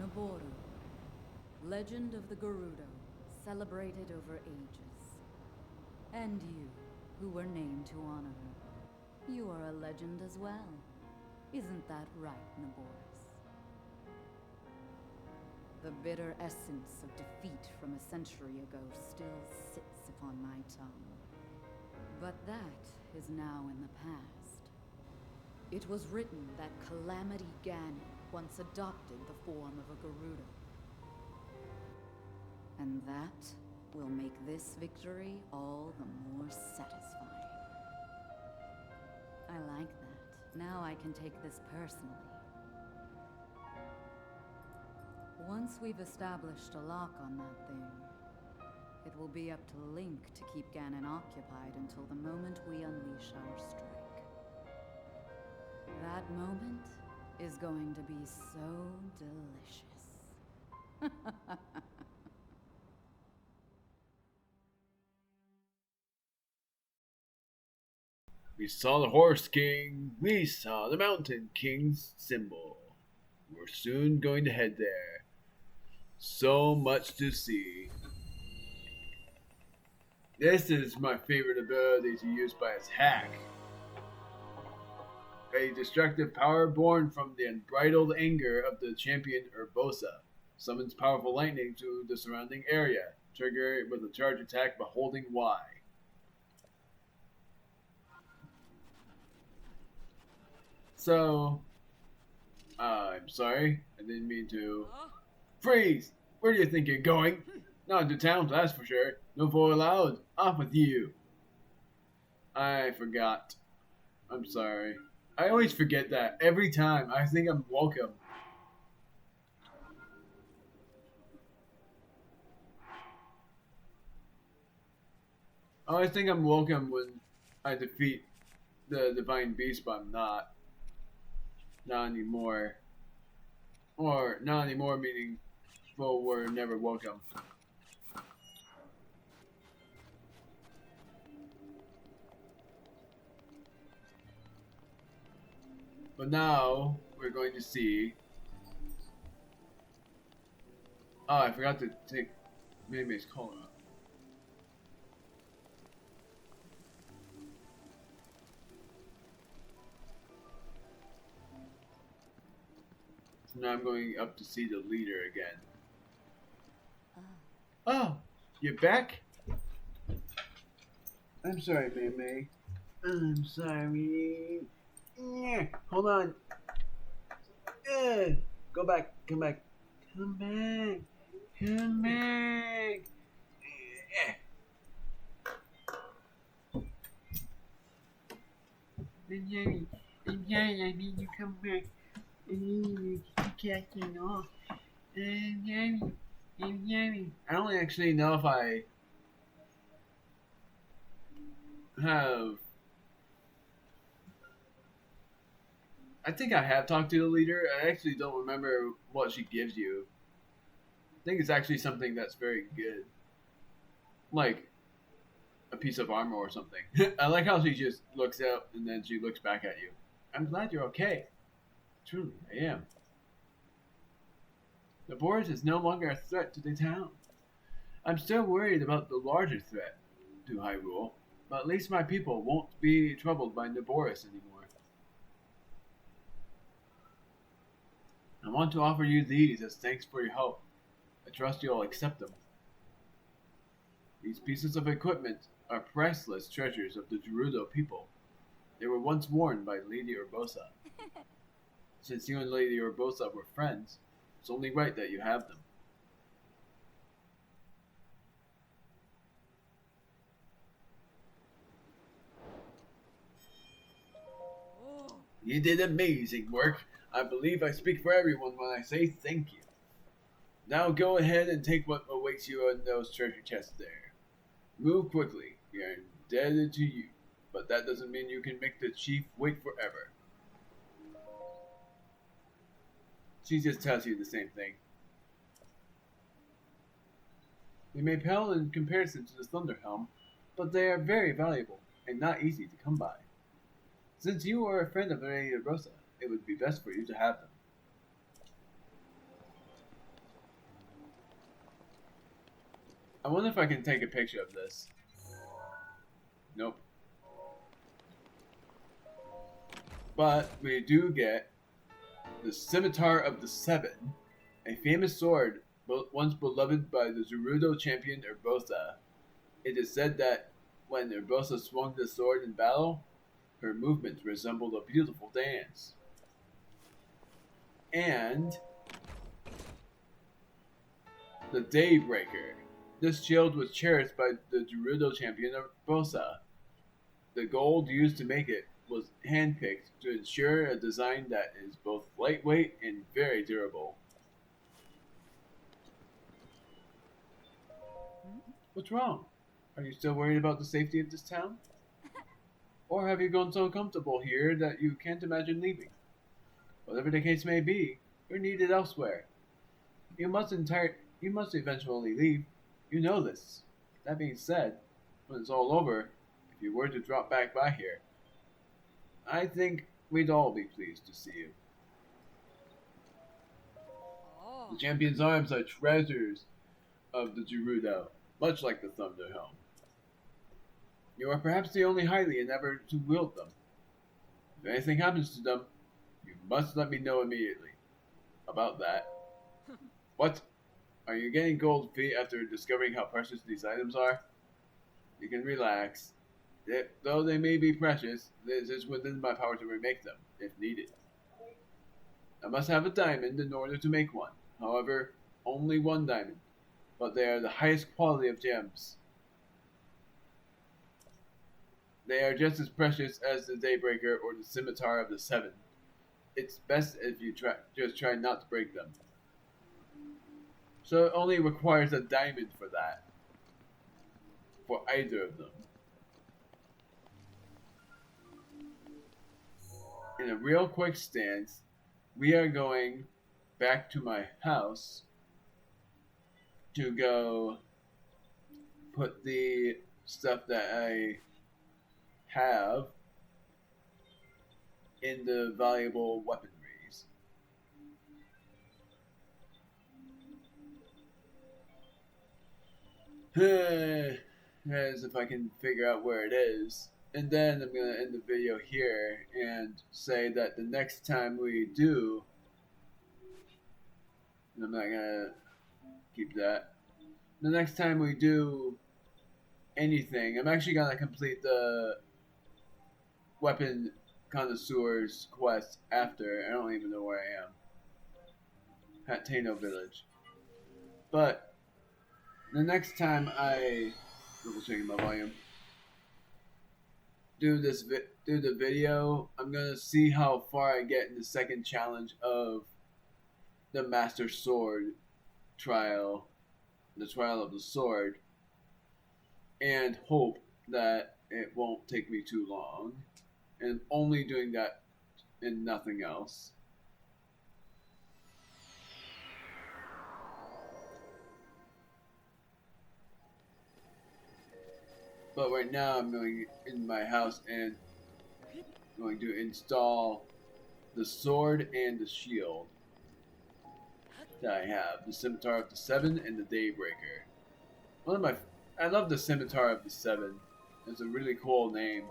Speaker 2: Naboris, legend of the Gerudo, celebrated over ages. And you, who were named to honor her. You are a legend as well. Isn't that right, Neboris? The bitter essence of defeat from a century ago still sits upon my tongue. But that is now in the past. It was written that Calamity Ganon once adopted the form of a Gerudo. And that will make this victory all the more satisfying. I like that. Now I can take this personally. Once we've established a lock on that thing, it will be up to Link to keep Ganon occupied until the moment we unleash our strike. That moment is going to be so delicious.
Speaker 1: We saw the Horse King. We saw the Mountain King's symbol. We're soon going to head there. So much to see. This is my favorite ability to use by its hack. A destructive power born from the unbridled anger of the champion Urbosa. Summons powerful lightning to the surrounding area. Trigger it with a charge attack by holding Y. So, I'm sorry, I didn't mean to. Freeze! Where do you think you're going? Not into town, that's for sure. No fool allowed. Off with you. I forgot. I'm sorry. I always forget that. Every time. I think I'm welcome. I always think I'm welcome when I defeat the Divine Beast, but I'm not. Not anymore. Or, not anymore meaning, well, we're never welcome. But now, we're going to see... Oh, I forgot to take Maymay's collar out. So now I'm going up to see the leader again. Oh, you're back? I'm sorry, Maymay. I'm sorry. Yeah, hold on. Go back. Come back. Come back. Come back. I'm sorry. I need you to come back. I need you to catch it off. I'm sorry. I don't actually know if I have... I think I have talked to the leader. I actually don't remember what she gives you. I think it's actually something that's very good. Like a piece of armor or something. I like how she just looks out and then she looks back at you. I'm glad you're okay. Truly, I am. Naboris is no longer a threat to the town. I'm still worried about the larger threat to Hyrule, but at least my people won't be troubled by Neboris anymore. I want to offer you these as thanks for your help. I trust you'll accept them. These pieces of equipment are priceless treasures of the Gerudo people. They were once worn by Lady Urbosa. Since you and Lady Urbosa were friends, it's only right that you have them. You did amazing work. I believe I speak for everyone when I say thank you. Now go ahead and take what awaits you in those treasure chests there. Move quickly. We are indebted to you, but that doesn't mean you can make the chief wait forever. She just tells you the same thing. They may pale in comparison to the Thunder Helm, but they are very valuable and not easy to come by. Since you are a friend of Lady Rosa, it would be best for you to have them. I wonder if I can take a picture of this. Nope. But we do get the Scimitar of the Seven, a famous sword once beloved by the Gerudo champion Urbosa. It is said that when Urbosa swung the sword in battle, her movements resembled a beautiful dance. And the Daybreaker. This shield was cherished by the Gerudo champion Urbosa. The gold used to make it was handpicked to ensure a design that is both lightweight and very durable. What's wrong? Are you still worried about the safety of this town? Or have you grown so comfortable here that you can't imagine leaving? Whatever the case may be, you're needed elsewhere. You must eventually leave. You know this. That being said, when it's all over, if you were to drop back by here, I think we'd all be pleased to see you. The champion's arms are treasures of the Gerudo, much like the Thunder Helm. You are perhaps the only Hylian ever to wield them. If anything happens to them, you must let me know immediately. About that. What? Are you getting cold feet after discovering how precious these items are? You can relax. Though they may be precious, it is within my power to remake them, if needed. I must have a diamond in order to make one. However, only one diamond. But they are the highest quality of gems. They are just as precious as the Daybreaker or the Scimitar of the Seven. It's best if you just try not to break them. So it only requires a diamond for that. For either of them. In a real quick stance, we are going back to my house to go put the stuff that I have in the valuable weaponries. As if I can figure out where it is. And then I'm going to end the video here and say that the next time we do, I'm not going to keep that. The next time we do anything, I'm actually going to complete the Weapon Connoisseur's quest after. I don't even know where I am. Hateno Village. But the next time I double checking my volume. Do the video, I'm gonna see how far I get in the second challenge of the Master Sword trial, the trial of the sword, and hope that it won't take me too long, and only doing that and nothing else. But right now I'm going in my house and going to install the sword and the shield that I have. The Scimitar of the Seven and the Daybreaker. I love the Scimitar of the Seven. It's a really cool name.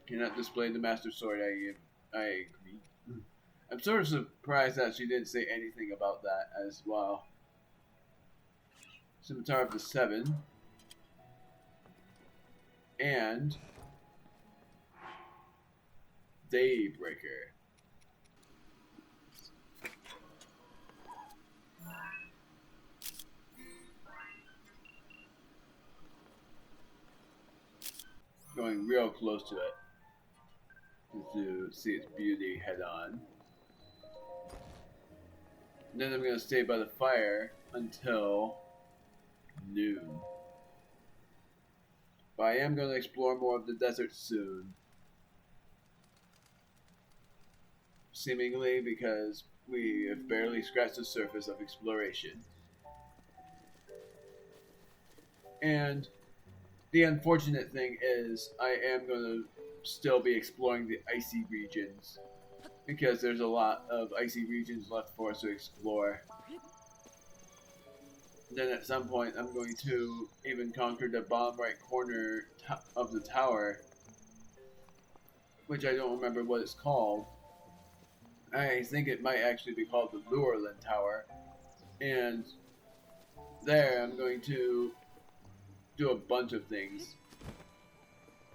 Speaker 1: Cannot display the Master Sword, I agree. I'm sort of surprised that she didn't say anything about that as well. Scimitar of the Seven, and Daybreaker. Going real close to it to see its beauty head on. And then I'm going to stay by the fire until noon. But I am going to explore more of the desert soon. Seemingly because we have barely scratched the surface of exploration. And the unfortunate thing is I am going to still be exploring the icy regions because there's a lot of icy regions left for us to explore. Then at some point I'm going to even conquer the bottom right corner of the tower, which I don't remember what it's called. I think it might actually be called the Lurelin Tower, and there I'm going to do a bunch of things,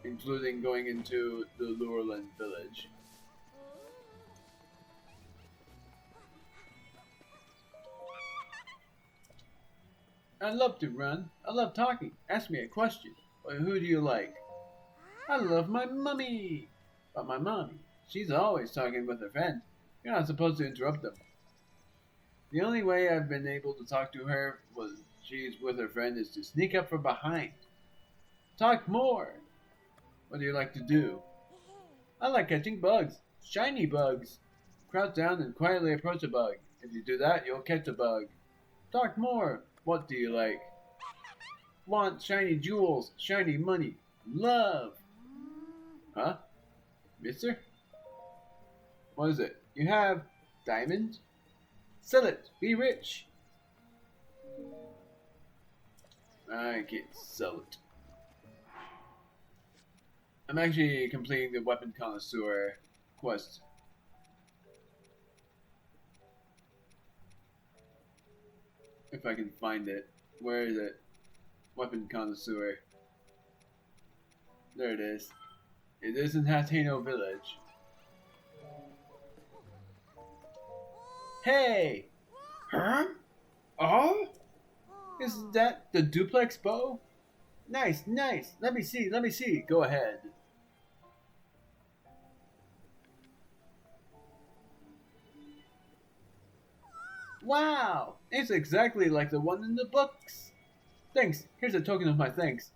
Speaker 1: including going into the Lurelin village. I love to run. I love talking. Ask me a question. Well, who do you like? I love my mummy. But my mommy, she's always talking with her friend. You're not supposed to interrupt them. The only way I've been able to talk to her when she's with her friend is to sneak up from behind. Talk more. What do you like to do? I like catching bugs. Shiny bugs. Crouch down and quietly approach a bug. If you do that, you'll catch a bug. Talk more. What do you like? Want shiny jewels, shiny money, love. Huh? Mister? What is it? You have diamond? Sell it. Be rich. I can't sell it. I'm actually completing the weapon connoisseur quest. If I can find it. Where is it? Weapon connoisseur. There it is. It is in Hateno Village. Hey! Huh? Oh? Isn't that the duplex bow? Nice, nice. Let me see. Go ahead. Wow! It's exactly like the one in the books. Thanks. Here's a token of my thanks.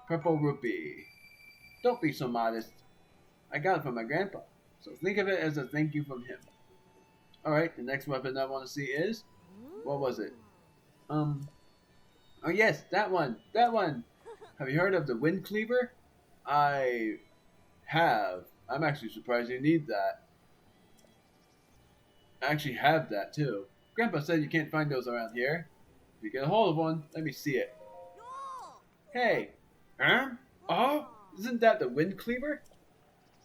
Speaker 1: Purple rupee. Don't be so modest. I got it from my grandpa, so think of it as a thank you from him. Alright, the next weapon I want to see is... What was it? Oh yes, that one. Have you heard of the Wind Cleaver? I have. I'm actually surprised you need that. I actually have that too. Grandpa said you can't find those around here. If you get a hold of one, let me see it. Hey! Huh? Oh? Isn't that the Wind Cleaver?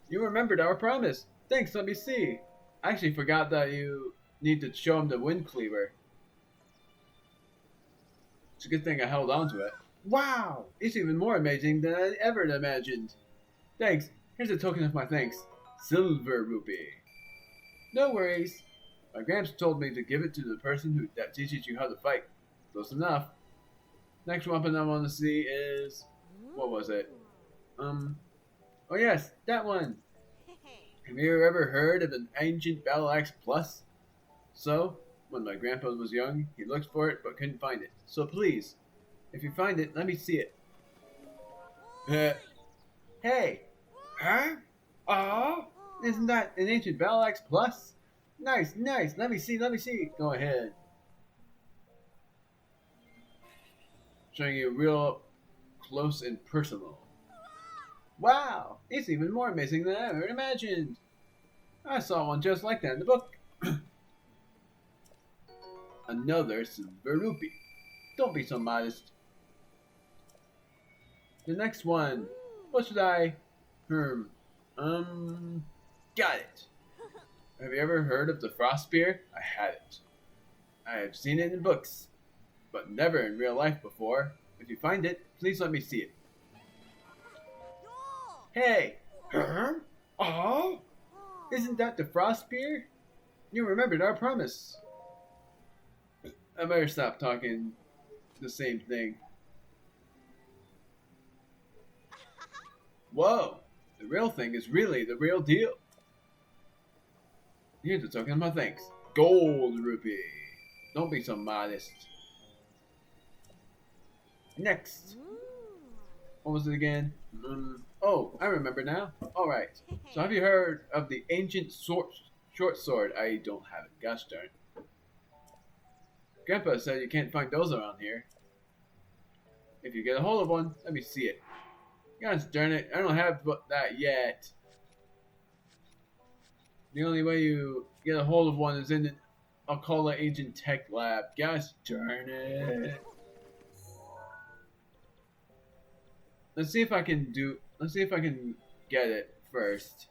Speaker 1: You remembered our promise. Thanks, let me see. I actually forgot that you need to show him the Wind Cleaver. It's a good thing I held on to it. Wow! It's even more amazing than I ever imagined. Thanks. Here's a token of my thanks. Silver rupee. No worries. My gramps told me to give it to the person that teaches you how to fight. Close enough. Next weapon I want to see is... What was it? Oh yes, that one. Have you ever heard of an ancient battle axe plus? So, when my grandpa was young, he looked for it but couldn't find it. So please, if you find it, let me see it. Hey! Huh? Oh! Isn't that an ancient battle axe plus? Nice. Let me see. Go ahead. Showing you real close and personal. Wow! It's even more amazing than I ever imagined. I saw one just like that in the book. Another silver rupee. Don't be so modest. The next one. What should I... Got it. Have you ever heard of the frost spear? I hadn't. I have seen it in books, but never in real life before. If you find it, please let me see it. Hey! Huh? Oh? Isn't that the frost spear? You remembered our promise. I better stop talking the same thing. Whoa! The real thing is really the real deal. Here's a token of my thanks. Gold rupee. Don't be so modest. Next. What was it again? Oh, I remember now. Alright. So have you heard of the ancient short sword? I don't have it. Gosh darn. Grandpa said you can't find those around here. If you get a hold of one, let me see it. Gosh darn it. I don't have that yet. The only way you get a hold of one is in an Alcala Agent Tech Lab. Gosh darn it. Let's see if I can get it first.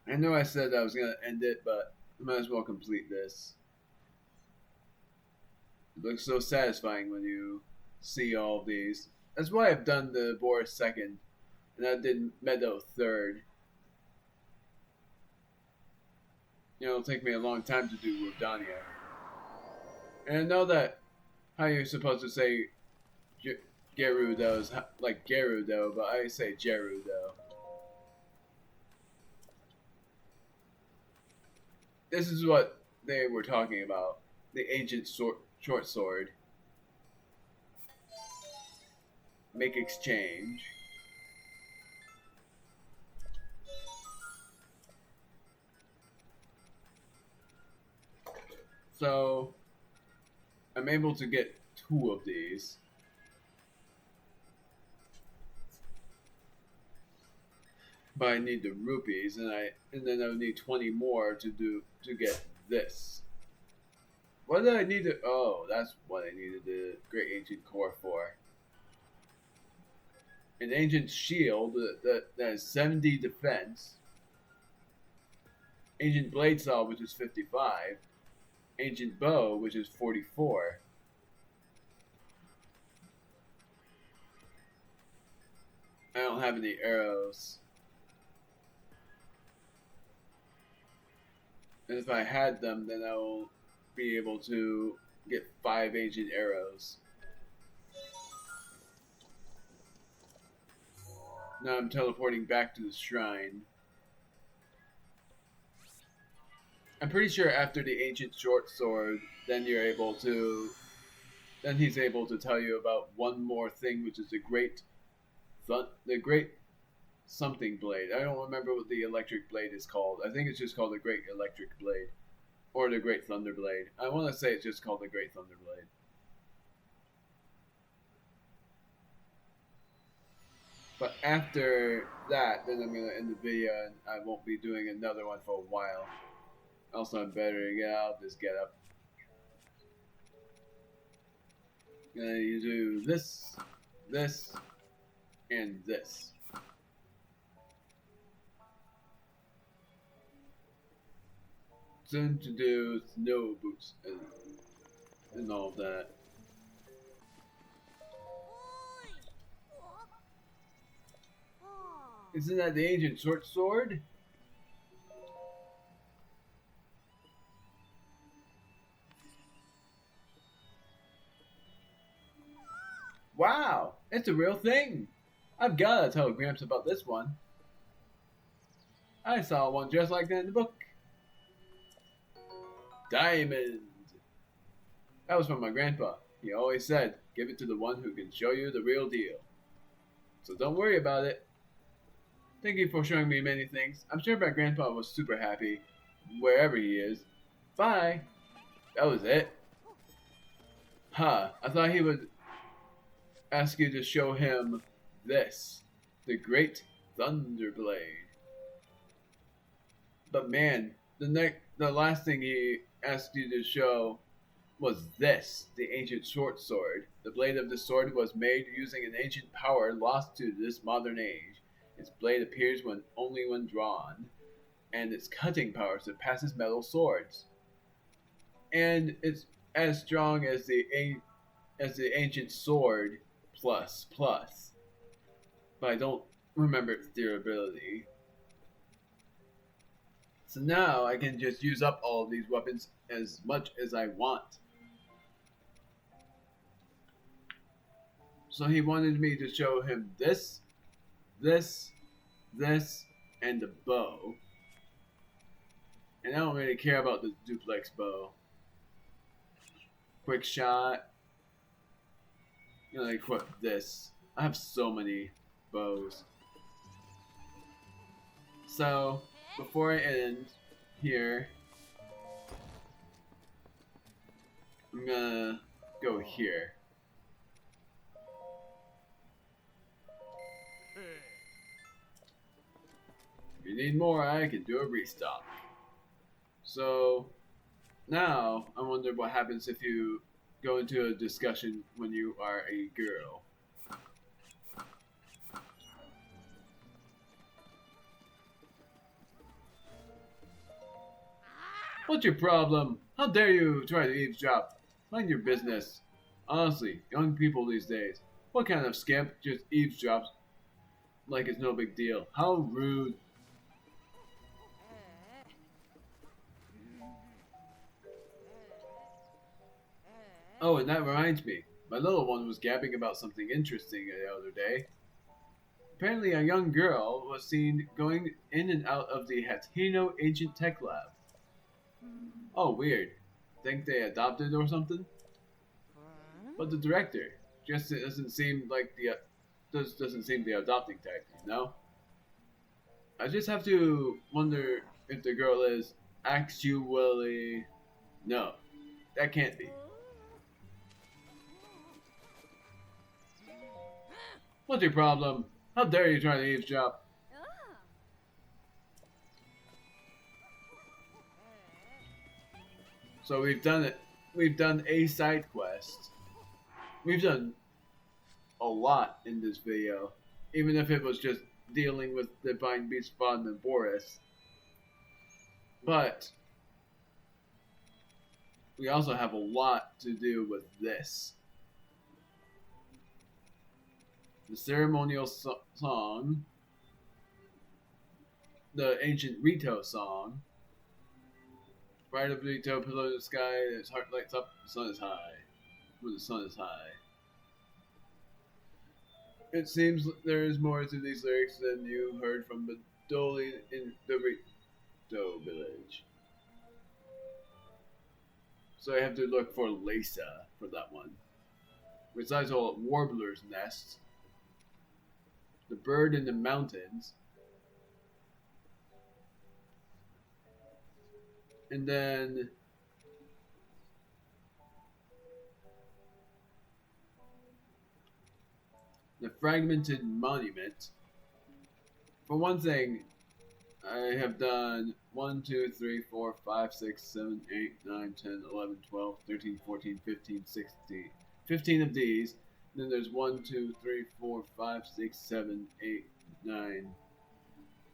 Speaker 1: I know I said I was gonna end it, but I might as well complete this. It looks so satisfying when you see all of these. That's why I've done the Boris second, and I did Meadow third. You know, it'll take me a long time to do Rodania. And I know that how you're supposed to say Gerudo is like Gerudo, but I say Gerudo. This is what they were talking about. The ancient short sword. Make exchange. So I'm able to get 2 of these. But I need the rupees, and then I would need 20 more to get this. What did I need to? Oh, that's what I needed the Great Ancient Core for. An Ancient Shield that has 70 defense. Ancient Blade Saw, which is 55. Ancient Bow, which is 44. I don't have any arrows. And if I had them, then I will be able to get 5 ancient arrows. Now I'm teleporting back to the shrine. I'm pretty sure after the ancient short sword, then he's able to tell you about one more thing, which is the great something blade. I don't remember what the electric blade is called. I think it's just called the Great Electric Blade. Or the Great Thunder Blade. I want to say it's just called the Great Thunder Blade. But after that, then I'm going to end the video and I won't be doing another one for a while. Also, I'm better to get out of this getup. You do this, this, and this. Soon to do snow boots and all of that. Isn't that the ancient short sword? Wow, it's a real thing. I've gotta tell Gramps about this one. I saw one just like that in the book. Diamond. That was from my grandpa. He always said, give it to the one who can show you the real deal. So don't worry about it. Thank you for showing me many things. I'm sure my grandpa was super happy, wherever he is. Bye. That was it. Huh, I thought he would ask you to show him this. The Great Thunder Blade. But man, the last thing he asked you to show was this, the ancient short sword. The blade of the sword was made using an ancient power lost to this modern age. Its blade appears only when drawn, and its cutting power surpasses metal swords. And it's as strong as the ancient sword plus. But I don't remember its durability. So now I can just use up all of these weapons as much as I want. So he wanted me to show him this, and the bow. And I don't really care about the duplex bow. Quick shot. I'm gonna equip this. I have so many bows. So, before I end here, I'm gonna go here. you need more, I can do a restock. So, now, I wonder what happens if you go into a discussion when you are a girl. What's your problem? How dare you try to eavesdrop? Mind your business. Honestly, young people these days, what kind of scamp just eavesdrops like it's no big deal? How rude. Oh, and that reminds me. My little one was gabbing about something interesting the other day. Apparently a young girl was seen going in and out of the Hatino Ancient Tech Lab. Oh, weird. Think they adopted or something? But the director just doesn't seem like doesn't seem the adopting type, you know? I just have to wonder if the girl is actually... No, that can't be. What's your problem? How dare you try to eavesdrop? So we've done it. We've done a side quest. We've done a lot in this video. Even if it was just dealing with the Divine Beast Spawn and Neboris. But we also have a lot to do with this. The ceremonial song, the ancient Rito song, bright of Rito, pillow in the sky, his heart lights up, the sun is high, when the sun is high. It seems there is more to these lyrics than you heard from the Dolly in the Rito village. So I have to look for Lisa for that one. Besides all Warbler's Nest, the bird in the mountains, and then the fragmented monument. For one thing, I have done 1, 2, 3, 4, 5, 6, 7, 8, 9, 10, 11, 12, 13, 14, 15, 16. 15 of these. Then there's 1, 2, 3, 4, 5, 6, 7, 8, 9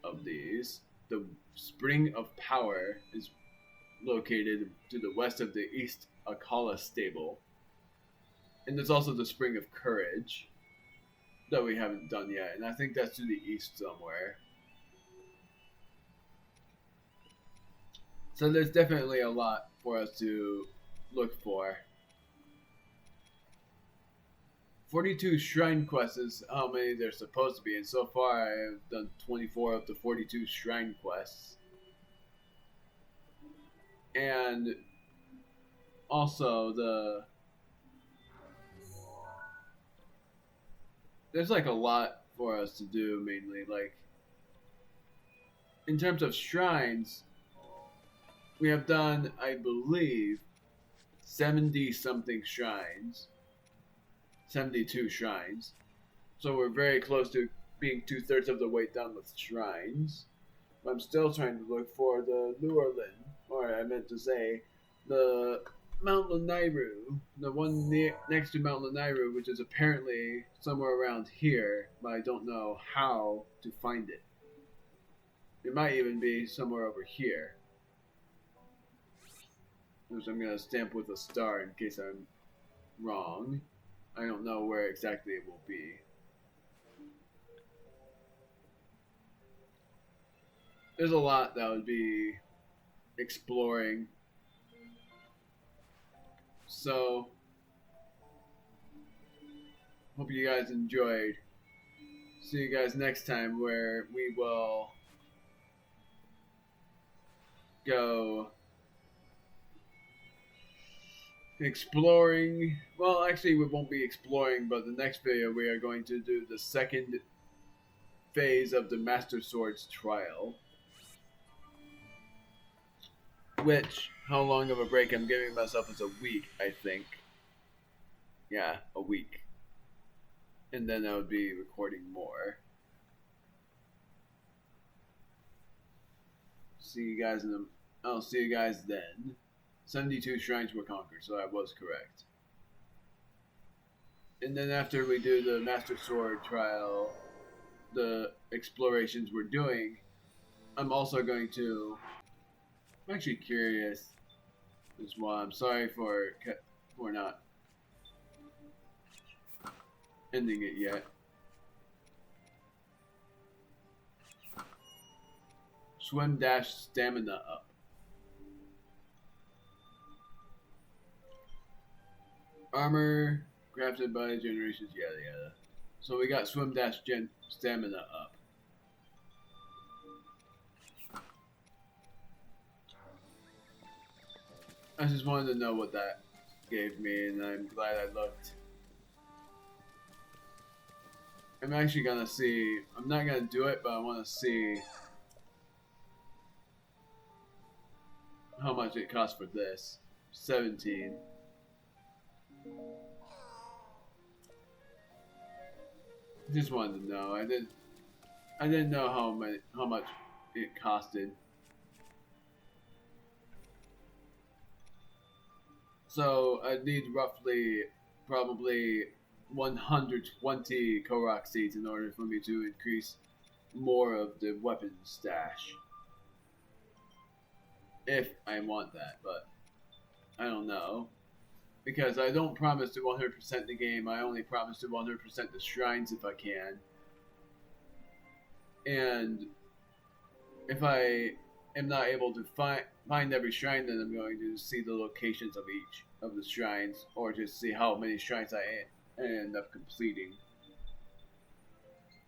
Speaker 1: of these. The Spring of Power is located to the west of the East Akala stable. And there's also the Spring of Courage that we haven't done yet. And I think that's to the east somewhere. So there's definitely a lot for us to look for. 42 shrine quests is how many there's supposed to be, and so far I have done 24 of the 42 shrine quests. And also there's like a lot for us to do, mainly like in terms of shrines, we have done, I believe, 70 something shrines. 72 shrines. So we're very close to being 2/3 of the way done with shrines. But I'm still trying to look for the Luerlin, or I meant to say, the Mount Lanairu, the one next to Mount Lanairu, which is apparently somewhere around here, but I don't know how to find it. It might even be somewhere over here. Which I'm going to stamp with a star in case I'm wrong. I don't know where exactly it will be. There's a lot that would be exploring. So, hope you guys enjoyed. See you guys next time where we will go exploring. Well, actually we won't be exploring, but the next video we are going to do the second phase of the Master Sword's trial. Which, how long of a break I'm giving myself is a week, I think. Yeah, a week. And then I would be recording more. see you guys I'll see you guys then. 72 shrines were conquered, so I was correct. And then after we do the Master Sword trial, the explorations we're doing, I'm also going to... I'm actually curious as well. I'm sorry for not ending it yet. Swim dash stamina up. Armor crafted by generations, yada yada. So we got swim dash stamina up. I just wanted to know what that gave me, and I'm glad I looked. I'm actually gonna see. I'm not gonna do it, but I want to see how much it costs for this. 17. Just wanted to know. I didn't know how much it costed. So I need roughly probably 120 Korok seeds in order for me to increase more of the weapon stash. If I want that, but I don't know. Because I don't promise to 100% the game, I only promise to 100% the shrines if I can. And if I am not able to find every shrine, then I'm going to see the locations of each of the shrines, or just see how many shrines I end up completing.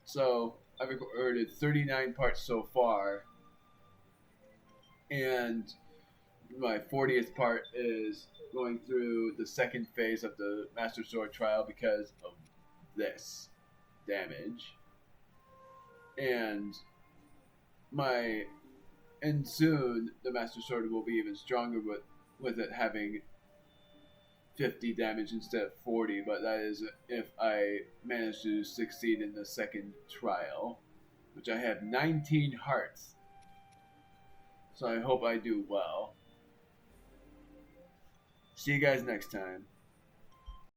Speaker 1: So I've recorded 39 parts so far, and my 40th part is going through the second phase of the Master Sword trial because of this damage. And soon the Master Sword will be even stronger with it having 50 damage instead of 40, but that is if I manage to succeed in the second trial, which I have 19 hearts. So I hope I do well. See you guys next time.